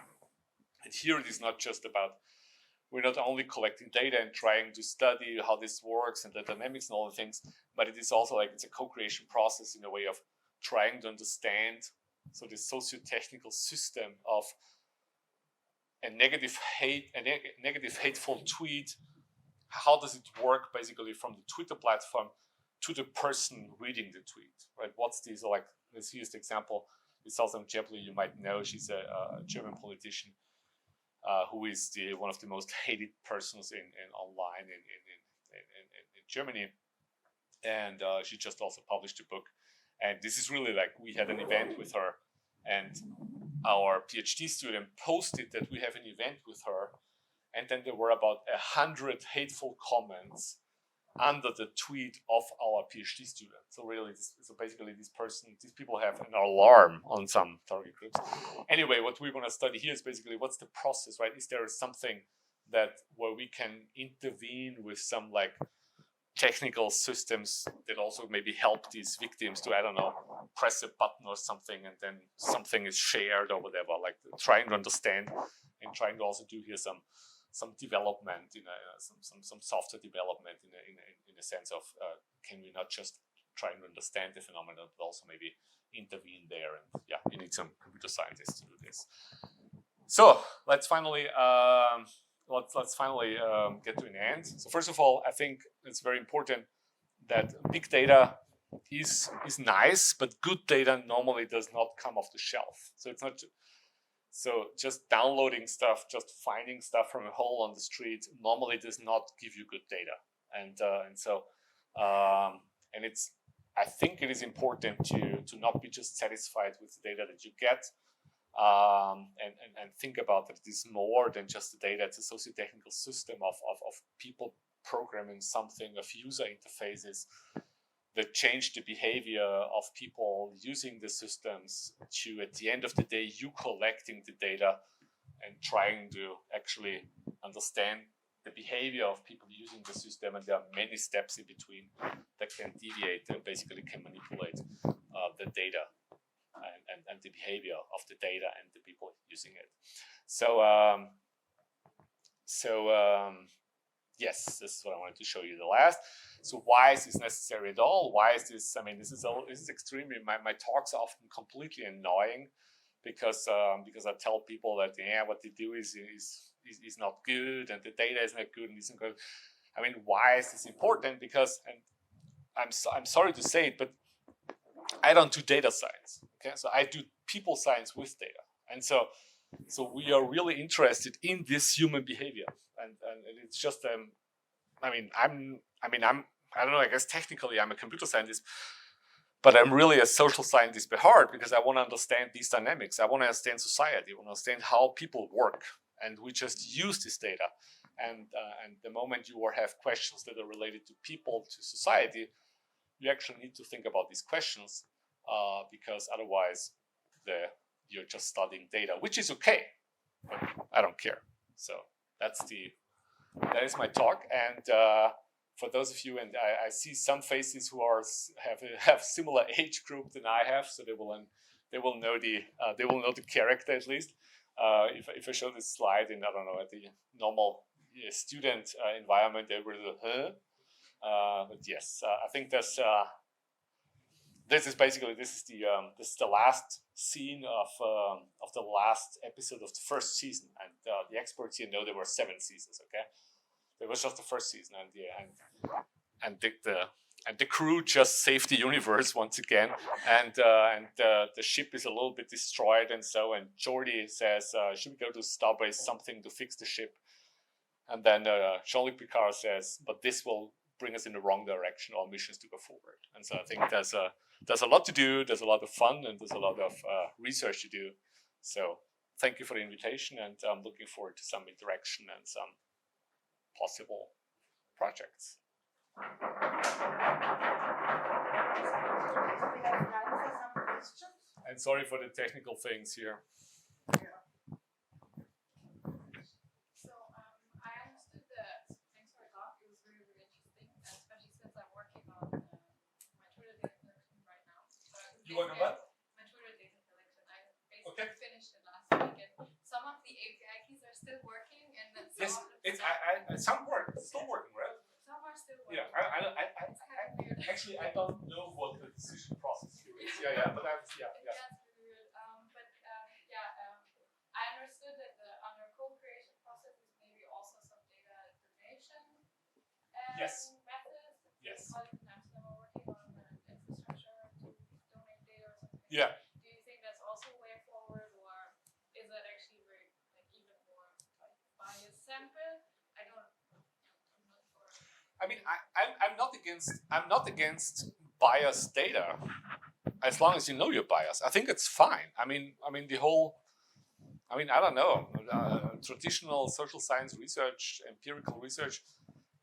And here it is not just about, we're not only collecting data and trying to study how this works and the dynamics and all the things, but it is also like it's a co-creation process in a way of trying to understand. So the socio-technical system of a negative hateful tweet, how does it work basically from the Twitter platform to the person reading the tweet, right? What's this, like, let's use the example, Salzam Jebli, you might know, she's a German politician who is one of the most hated persons in online in Germany. And she just also published a book. And this is really like, we had an event with her, and our PhD student posted that we have an event with her, and then there were about 100 hateful comments under the tweet of our PhD student. So really, so basically these people have an alarm on some target groups. Anyway, what we want to study here is basically what's the process, right? Is there something where we can intervene with some like technical systems that also maybe help these victims to, I don't know, press a button or something, and then something is shared or whatever, like trying to understand and trying to also do here some development, some software development in a sense of can we not just try and understand the phenomenon, but also maybe intervene there. And yeah, you need some computer scientists to do this. So let's finally get to an end. So first of all, I think it's very important that big data is nice, but good data normally does not come off the shelf. So it's not. So just downloading stuff, just finding stuff from a hole on the street normally does not give you good data. And it's, I think it is important to not be just satisfied with the data that you get, and think about that it is more than just the data. It's a socio-technical system of people programming something, of user interfaces that change the behavior of people using the systems to, at the end of the day, you collecting the data and trying to actually understand the behavior of people using the system. And there are many steps in between that can deviate and basically can manipulate the data and the behavior of the data and the people using it. Yes, this is what I wanted to show you the last. So why is this necessary at all? Why is this? I mean, this is extremely. My talks are often completely annoying because I tell people that what they do is not good, and the data is not good and isn't good. I mean, why is this important? Because, and I'm sorry to say it, but I don't do data science. Okay, so I do people science with data, and so we are really interested in this human behavior, and it's just I don't know, I guess technically I'm a computer scientist, but I'm really a social scientist by heart, because I want to understand these dynamics. I want to understand society. I want to understand how people work, and we just use this data. And the moment you have questions that are related to people, to society, you actually need to think about these questions, because otherwise you're just studying data, which is okay, but I don't care. So that is my talk. And for those of you, and I see some faces who have similar age group than I have, so they will know the character at least. If I show this slide in, I don't know, at the normal student environment, they will but yes, I think this is the last scene of the last episode of the first season, and the experts here know there were 7 seasons. Okay, It was just the first season, and the crew just saved the universe once again, and the ship is a little bit destroyed, and Geordi says, "Should we go to Starbase something to fix the ship?" And then Jean-Luc Picard says, "But this will bring us in the wrong direction. Our mission is to go forward." And so I think there's a lot to do. There's a lot of fun, and there's a lot of research to do. So thank you for the invitation, and I'm looking forward to some interaction and some possible projects. And sorry for the technical things here. So I understood that. Thanks for the talk. It was really, really interesting, especially since I'm working on my Twitter data collection right now. You work on what? My Twitter data collection. I basically finished it last week, and some of the API keys are still working, and then some of them some work. It's still working, right? Some are still working. Yeah, It's kind of weird. actually, I don't know what the decision process here is. Yeah, but That's really weird. I understood that under co-creation processes, maybe also some data donation Yes. methods. Yes. Oftentimes when we're working on infrastructure to donate data or something. Yeah. Do you think that's also a way forward, or is that actually very even more biased sample? I'm not sure. I mean, I'm not against biased data, as long as you know your bias. I think it's fine. I mean I don't know. Traditional social science research, empirical research,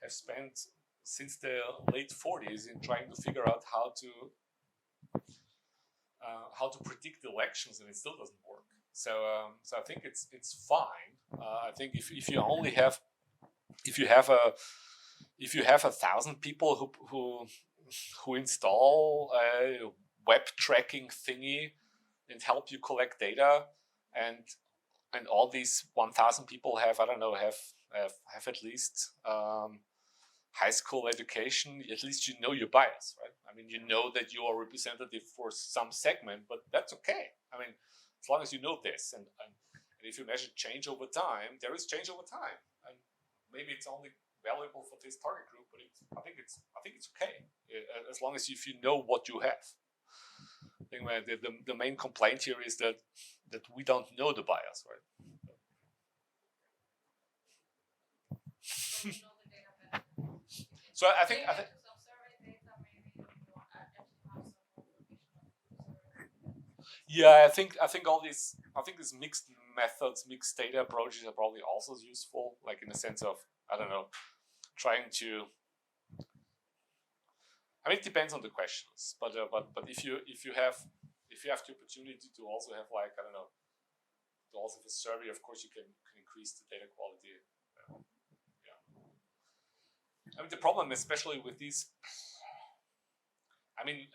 have spent since the late 40s in trying to figure out how to predict elections, and it still doesn't work. So I think it's fine. I think if you only have if you have 1,000 people who install a web tracking thingy and help you collect data, and all these 1,000 people have at least high school education, at least you know your bias, right? I mean, you know that you are representative for some segment, but that's okay. I mean, as long as you know this, and if you measure change over time, there is change over time, and maybe it's only valuable for this target group, but I think it's okay, as long as if you know what you have. I think the main complaint here is that we don't know the bias, right? So you know the data better. So I think some survey data, maybe you actually have some more information. yeah, I think these mixed methods, mixed data approaches are probably also useful, like in the sense of, I don't know, trying to. I mean, it depends on the questions, but if you have the opportunity to also have, like, I don't know, to also have a survey, of course you can increase the data quality. Yeah. I mean, the problem, especially with these,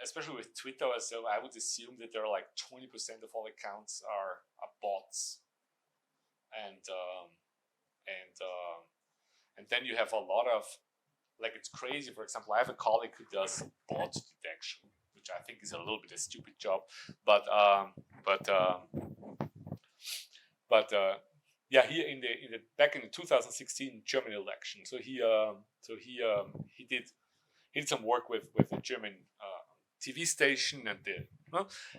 especially with Twitter or so, I would assume that there are like 20% of all accounts are bots, and then you have a lot of, like, it's crazy. For example, I have a colleague who does bot detection, which I think is a little bit a stupid job, but yeah, he in the back in the 2016 German election, so he did some work with a German TV station,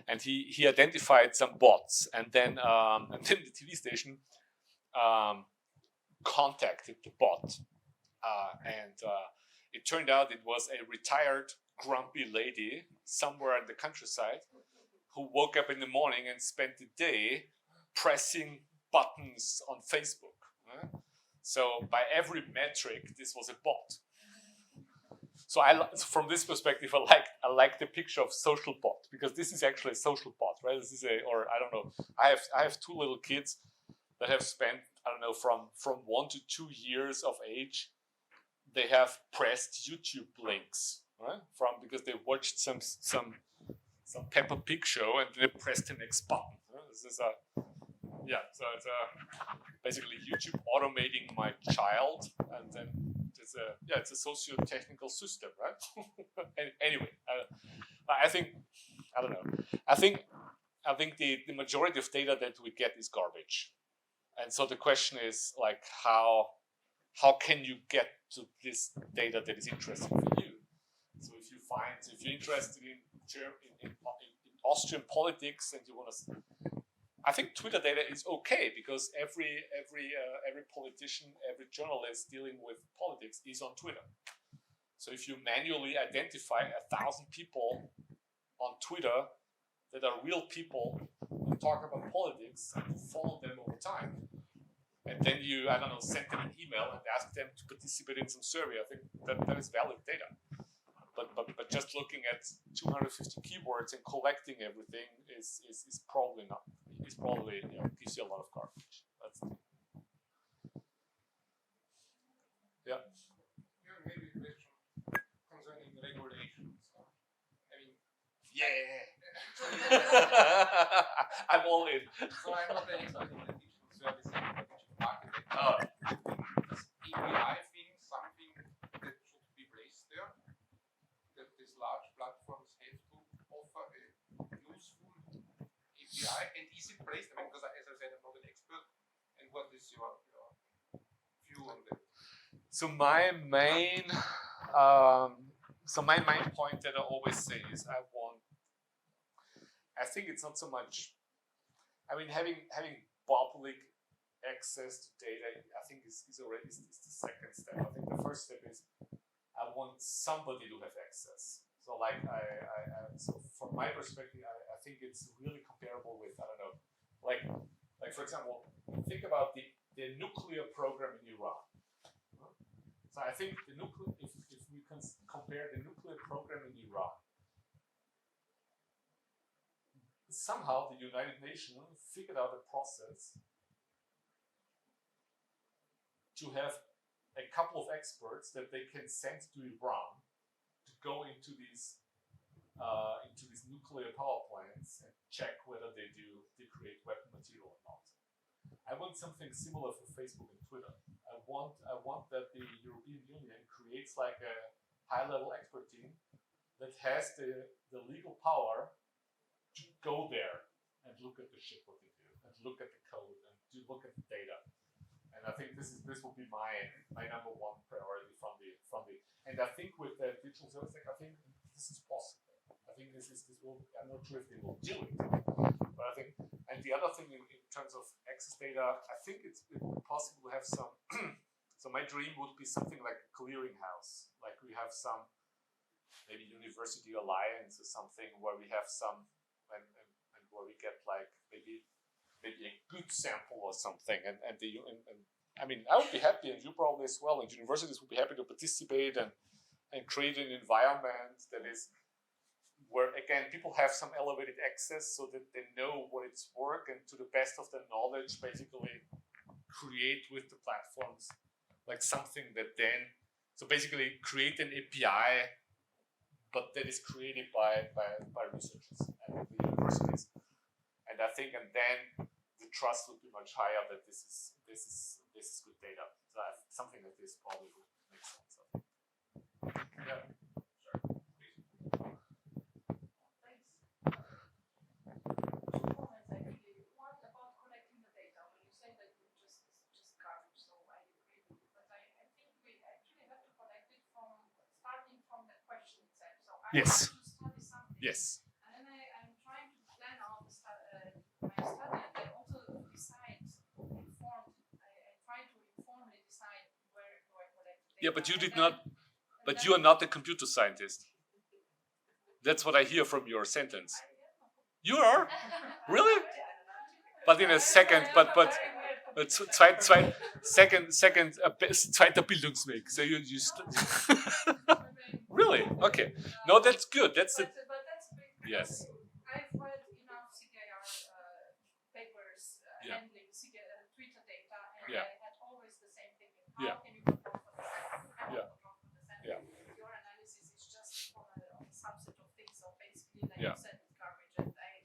and he identified some bots, and then the TV station contacted the bot, and it turned out it was a retired grumpy lady somewhere in the countryside who woke up in the morning and spent the day pressing buttons on Facebook. So by every metric, this was a bot. So from this perspective, I like the picture of social bot, because this is actually a social bot, right? This is or I don't know. I have two little kids that have spent, I don't know, from 1 to 2 years of age. They have pressed YouTube links, right? Because they watched some Peppa Pig show, and they pressed the next button. This is so it's basically YouTube automating my child, and then it's a socio-technical system, right? Anyway, I think the majority of data that we get is garbage, and so the question is, like, how how can you get to this data that is interesting for you? So if you're interested in Austrian politics and you want to, I think Twitter data is okay because every politician, every journalist dealing with politics is on Twitter. So if you manually identify 1,000 people on Twitter that are real people who talk about politics and you follow them over time, and then you, I don't know, send them an email and ask them to participate in some survey, I think that is valid data. But just looking at 250 keywords and collecting everything is probably not. It's probably gives you a lot of garbage. That's the thing. Yeah. Maybe a question concerning regulations. I mean, Yeah. I'm all in. so I'm not an expert in the digital service and the digital marketing. Oh. Is API thing something that should be placed there? That these large platforms have to offer a useful API, and is it placed? I mean, because as I said, I'm not an expert. And what is your view on that? So my main point that I always say is I think it's not so much. I mean, having public access to data, I think is already the second step. I think the first step is I want somebody to have access. So like so from my perspective, I think it's really comparable with, I don't know, like for example, think about the nuclear program in Iran. So I think if we can compare the nuclear program in Iran, somehow the United Nations figured out a process to have a couple of experts that they can send to Iran to go into these nuclear power plants and check whether they create weapon material or not. I want something similar for Facebook and Twitter. I want that the European Union creates like a high-level expert team that has the legal power to go there and look at the shit what they do and look at the code and to look at the data. And I think this will be my number one priority from the and I think with the digital service tech, I think this is possible. I think this will, I'm not sure if they will do it, but I think, and the other thing in terms of access data, I think it would be possible to have some so my dream would be something like a clearinghouse, like we have some maybe university alliance or something where we have some and where we get like maybe a good sample or something, and I mean I would be happy, and you probably as well, and universities would be happy to participate and create an environment that is where again people have some elevated access so that they know what it's work and to the best of their knowledge basically create with the platforms like something that then so basically create an API but that is created by researchers and the universities. And I think, and then the trust would be much higher that this is good data. So something like this probably would make sense. Yeah. Sure. Please. Thanks. Two comments actually. One about collecting the data. When you say that it's just garbage, so I agree with you. But I think we actually have to collect it starting from the question itself. So I Yes. want to study something. Yes. And then I'm trying to plan out my study, and I also decide I try to informally decide where do I collect the data. Yeah, but you did not. But you are not a computer scientist. That's what I hear from your sentence. You are? Really? But in a second, zweiter Bildungsweg. So you really? Okay. No, that's good. That's it. But that's big. Yes. I've read enough cdr papers handling Twitter data, and I had always the same thinking. How can you control for the Your analysis is just on a subset of things. So basically, like you said, it's garbage. And I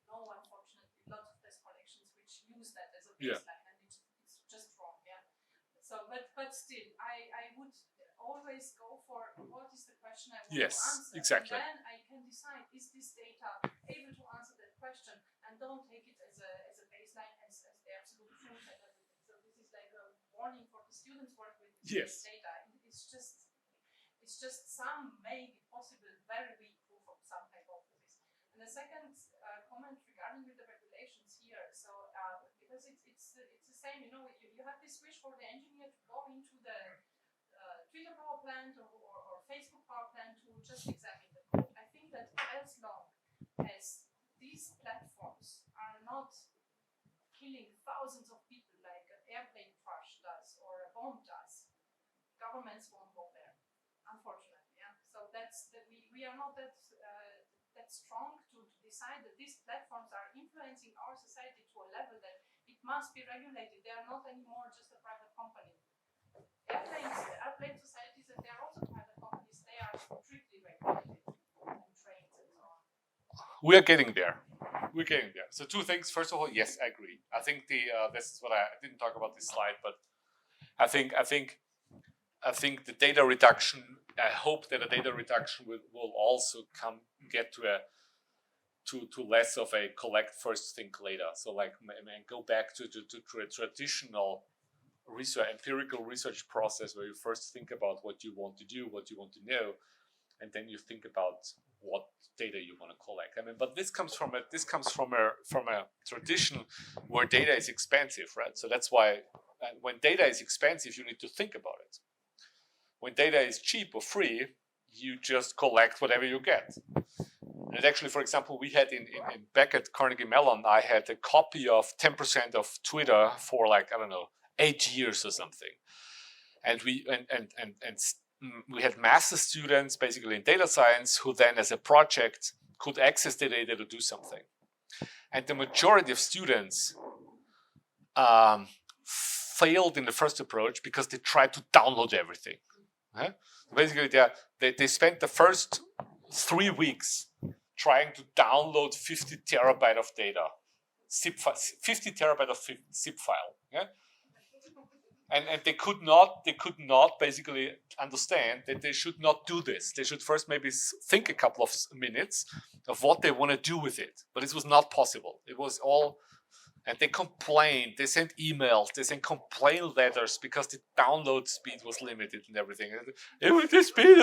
know, unfortunately, lots of test collections which use that as a baseline, and it's just wrong. Yeah. So, but still, I would always go for what is the question I want to answer. Exactly. And then I can decide, is this data able to answer that question, and don't take it as a baseline as the absolute truth and everything. So this is like a warning for the students. students work with Yes. data, it's just some maybe possible very weak proof of some hypothesis. And the second comment regarding with the regulations here, so because it's the same, you know, you have this wish for the engineer to go into the Twitter power plant or Facebook power plant to just examine the code. I think that as long as these platforms are not killing thousands of people like an airplane crash does or a bomb does, governments won't go there, unfortunately. Yeah. So we are not that strong to decide that these platforms are influencing our society to a level that it must be regulated. They are not anymore just a private company. Airplane societies, and they are also private companies. They are strictly regulated and trained and so on. We are getting there. We're getting there. So two things. First of all, yes, I agree. I think this is what I didn't talk about this slide, but I think the data reduction. I hope that the data reduction will also get to less of a collect first, think later. So like go back to a traditional research, empirical research process where you first think about what you want to do, what you want to know, and then you think about what data you want to collect. I mean, but this comes from a tradition where data is expensive, right? So that's why when data is expensive, you need to think about it. When data is cheap or free, you just collect whatever you get. And actually, for example, we had in back at Carnegie Mellon, I had a copy of 10% of Twitter for like, I don't know, 8 years or something. And we had master students basically in data science who then as a project could access the data to do something. And the majority of students failed in the first approach because they tried to download everything. Huh? Basically, they spent the first 3 weeks trying to download 50 terabyte of data, 50 terabyte of zip file. Yeah? And they could not basically understand that they should not do this. They should first maybe think a couple of minutes of what they want to do with it. But this was not possible. It was all, and they complained. They sent emails. They sent complaint letters because the download speed was limited and everything. It was the speed.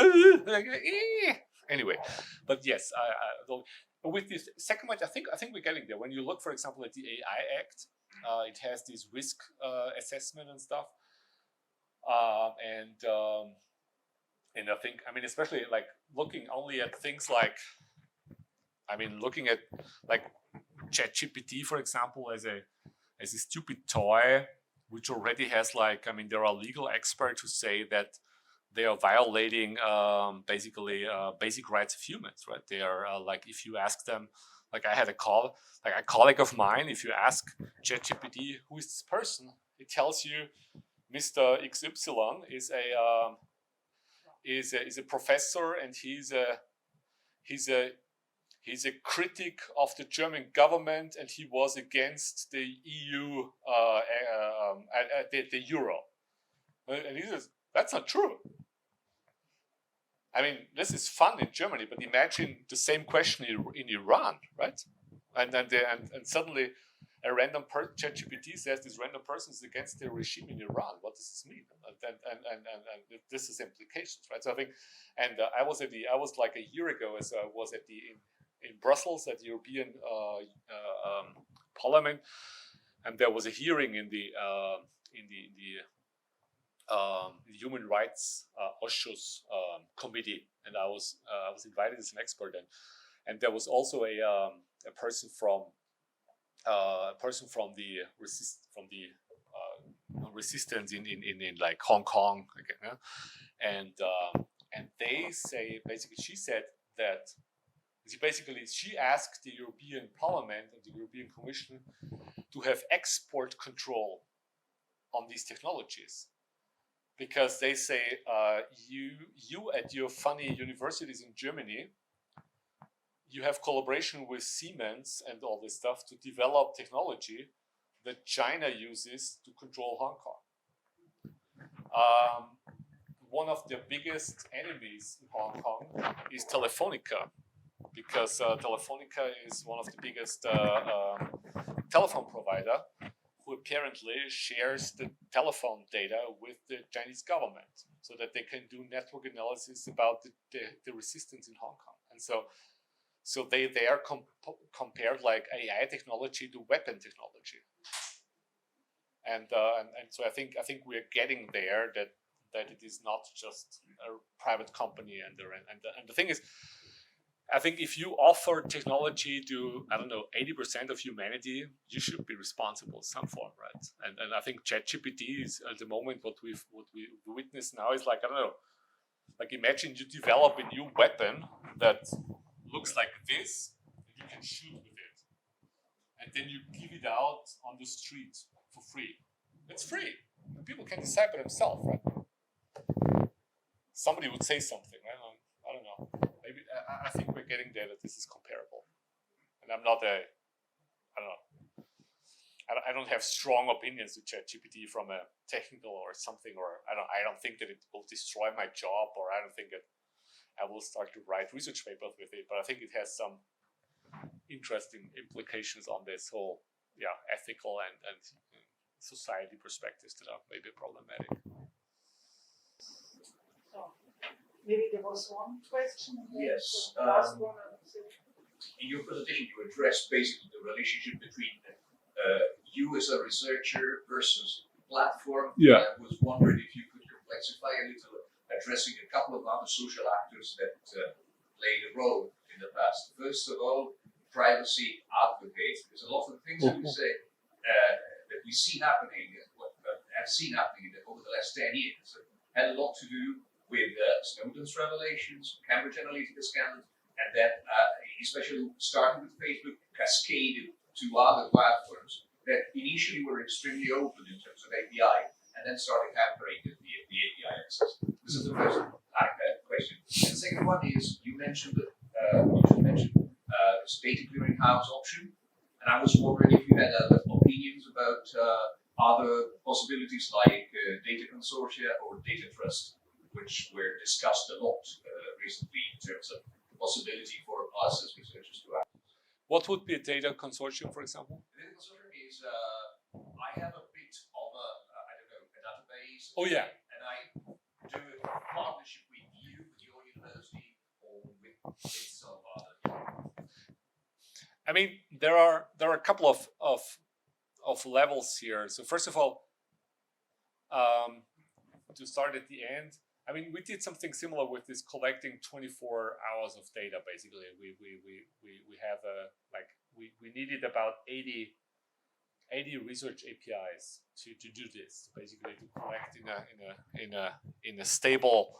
Anyway, but yes, with this second point, I think we're getting there. When you look, for example, at the AI Act. It has this risk assessment and stuff, and I think, I mean, especially like looking only at things like, I mean, looking at like ChatGPT, for example, as a stupid toy, which already has like, I mean, there are legal experts who say that they are violating basically basic rights of humans, right? They are like, if you ask them. Like I had a colleague of mine, if you ask ChatGPT, who is this person, it tells you Mr. XY is a professor and he's a critic of the German government and he was against the EU, the euro. And he says, that's not true. I mean, this is fun in Germany, but imagine the same question in Iran, right? And suddenly a random ChatGPT says this random person is against the regime in Iran. What does this mean? And this is implications, right? So I think, and I was like a year ago, as I was in Brussels at the European Parliament, and there was a hearing in the Human Rights Ausschuss committee, and I was invited as an expert, and there was also a person from the resistance in like Hong Kong, okay, and they say basically she said that she asked the European Parliament and the European Commission to have export control on these technologies. Because they say, you at your funny universities in Germany, you have collaboration with Siemens and all this stuff to develop technology that China uses to control Hong Kong. One of their biggest enemies in Hong Kong is Telefonica, because Telefonica is one of the biggest telephone provider who who apparently shares the telephone data with the Chinese government so that they can do network analysis about the resistance in Hong Kong. And so they are compared like AI technology to weapon technology. And so I think we're getting there, that it is not just a private company and the thing is, I think if you offer technology to, I don't know, 80% of humanity, you should be responsible in some form, right? And I think ChatGPT is at the moment what we witness now is like, I don't know, like imagine you develop a new weapon that looks like this, and you can shoot with it, and then you give it out on the street for free. It's free. And people can decide for themselves, right? Somebody would say something, right? I don't know. Maybe I think we're getting there that this is comparable. And I'm not I don't have strong opinions to ChatGPT from a technical or something, or I don't think that it will destroy my job, or I don't think that I will start to write research papers with it, but I think it has some interesting implications on this whole ethical and society perspectives that are maybe problematic. Maybe there was one question. Yes. Last one. In your presentation, you addressed basically the relationship between you as a researcher versus platform. Yeah. I was wondering if you could complexify a little, addressing a couple of other social actors that played a role in the past. First of all, privacy advocates. There's a lot of things that we say that we see happening, have seen happening over the last 10 years, had a lot to do with Snowden's revelations, Cambridge Analytica scandals, and then, especially starting with Facebook, cascaded to other platforms that initially were extremely open in terms of API, and then started hampering the API access. This is the first question. And the second one is, you just mentioned this data clearinghouse option, and I was wondering if you had other opinions about other possibilities like data consortia or data trust, which were discussed a lot recently in terms of the possibility for us as researchers to act. What would be a data consortium, for example? A data consortium is, I have a bit of a database. Oh yeah. And I do a partnership with you, with your university, or with some other. I mean, there are a couple of levels here. So first of all, to start at the end, I mean, we did something similar with this collecting 24 hours of data. Basically, we have we needed about 80 research APIs to do this. Basically, to collect in a stable,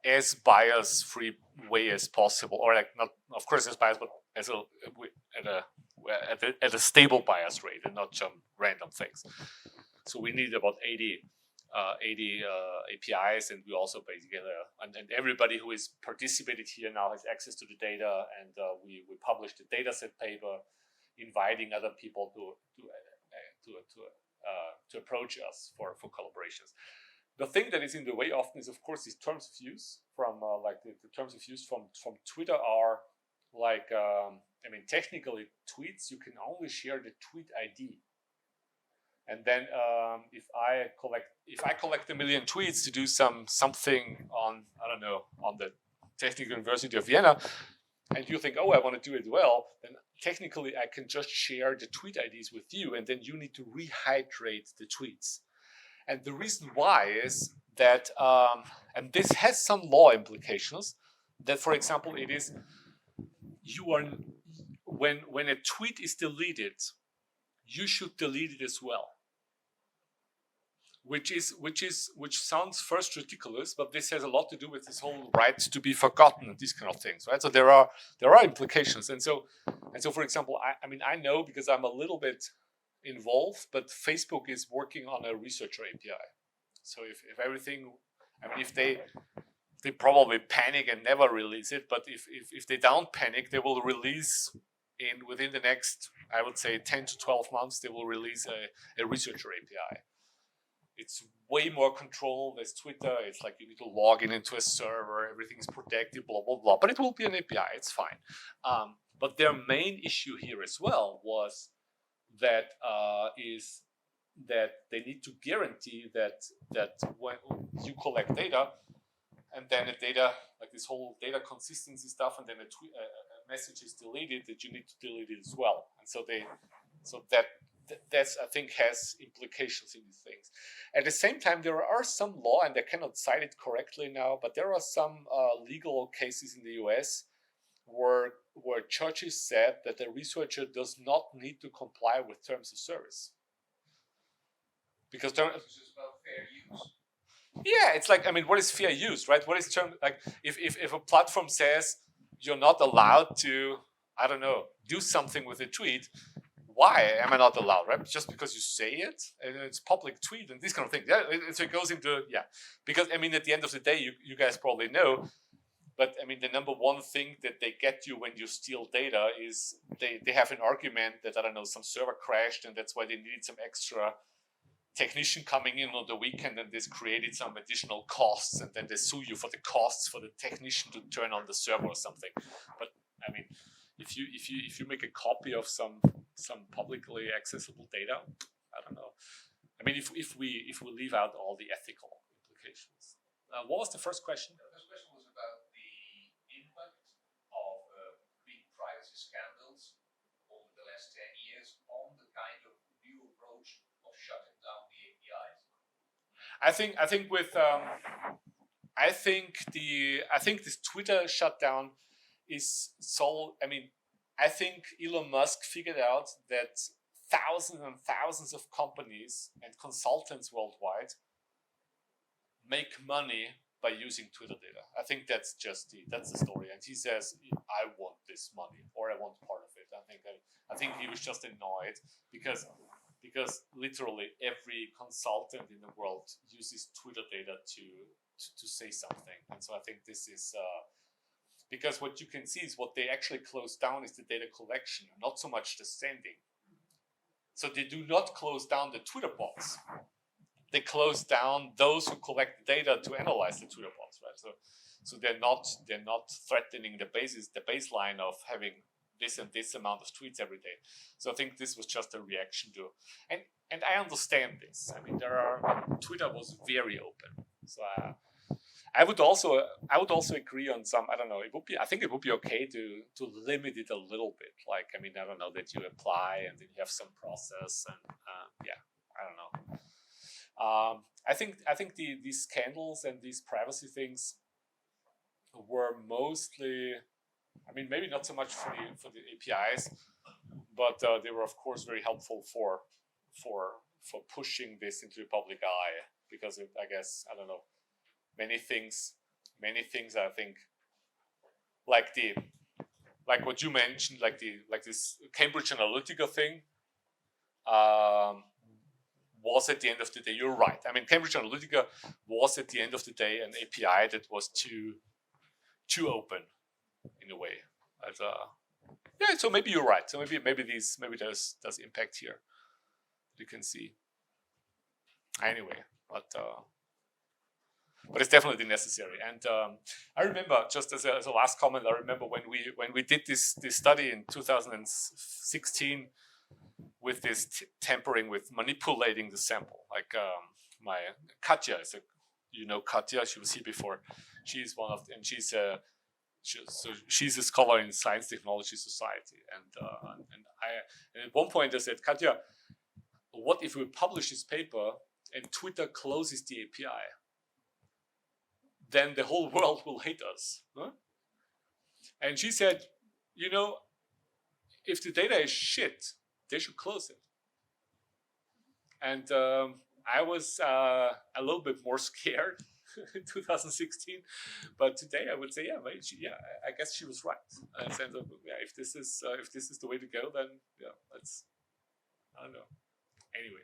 as bias-free way as possible, or like not, of course, as bias, but as at a stable bias rate and not some random things. So we needed about 80 APIs, and we also basically and everybody who is participated here now has access to the data, and we published a dataset paper inviting other people to approach us for collaborations. The thing that is in the way often is, of course, these terms of use from the terms of use from Twitter are like I mean, technically tweets you can only share the tweet ID. And then if I collect 1 million tweets to do something on, I don't know, on the Technical University of Vienna, and you think, oh, I want to do it well, then technically I can just share the tweet IDs with you, and then you need to rehydrate the tweets. And the reason why is that, and this has some law implications, that, for example, it is, you are, when a tweet is deleted, you should delete it as well. Which sounds first ridiculous, but this has a lot to do with this whole right to be forgotten and these kind of things, right? So there are implications, and so for example, I know because I'm a little bit involved, but Facebook is working on a researcher API. So if everything, I mean, if they probably panic and never release it, but if they don't panic, they will release within the next, I would say, 10 to 12 months, they will release a researcher API. It's way more control. There's Twitter. It's like you need to log into a server. Everything is protected, blah, blah, blah. But it will be an API. It's fine. But their main issue here as well was that that they need to guarantee that when you collect data, and then the data, like this whole data consistency stuff, and then a message is deleted, that you need to delete it as well. And so that's, I think, has implications in these things. At the same time, there are some law, and I cannot cite it correctly now, but there are some legal cases in the US where judges said that the researcher does not need to comply with terms of service. Because this is about fair use. Yeah, it's like, I mean, what is fair use, right? What is term, like, if a platform says you're not allowed to, I don't know, do something with a tweet, why am I not allowed, right? Just because you say it, and it's public tweet and this kind of thing. Yeah, so it goes into, yeah. Because, I mean, at the end of the day, you guys probably know, but I mean, the number one thing that they get you when you steal data is they have an argument that, I don't know, some server crashed and that's why they needed some extra technician coming in on the weekend, and this created some additional costs, and then they sue you for the costs for the technician to turn on the server or something. But I mean, if you make a copy of some publicly accessible data, I don't know. I mean, if we leave out all the ethical implications. What was the first question? The first question was about the impact of big privacy scandals over the last 10 years on the kind of new approach of shutting down the APIs. I think this Twitter shutdown is so. I mean, I think Elon Musk figured out that thousands and thousands of companies and consultants worldwide make money by using Twitter data. I think that's the story. And he says, I want this money, or I want part of it. I think he was just annoyed because literally every consultant in the world uses Twitter data to say something. And so I think this is because what you can see is what they actually close down is the data collection, not so much the sending. So they do not close down the Twitter bots. They close down those who collect the data to analyze the Twitter bots, right? So they're not threatening the baseline of having this and this amount of tweets every day. So I think this was just a reaction to, and I understand this. I mean, Twitter was very open. So I would also agree on some. I don't know. I think it would be okay to limit it a little bit. Like, I mean, I don't know, that you apply and then you have some process, and yeah, I don't know. I think these scandals and these privacy things were mostly, I mean, maybe not so much for the APIs, but they were of course very helpful for pushing this into the public eye, because I guess, I don't know, many things I think, like what you mentioned, like this Cambridge Analytica thing, was at the end of the day, you're right. I mean, Cambridge Analytica was at the end of the day an API that was too open in a way. Yeah, so maybe you're right. So maybe there's impact here. You can see. Anyway, but it's definitely necessary. And I remember, just as a last comment, I remember when we did this study in 2016 with this tampering, with manipulating the sample. Like my Katja Katja, she was here before. She's one of, and she's a scholar in Science Technology Society. And at one point I said, Katja, what if we publish this paper and Twitter closes the API? Then the whole world will hate us. Huh? And she said, if the data is shit, they should close it. And I was a little bit more scared in 2016, but today I would say, I guess she was right. And said, if this is the way to go, then let's, I don't know. Anyway.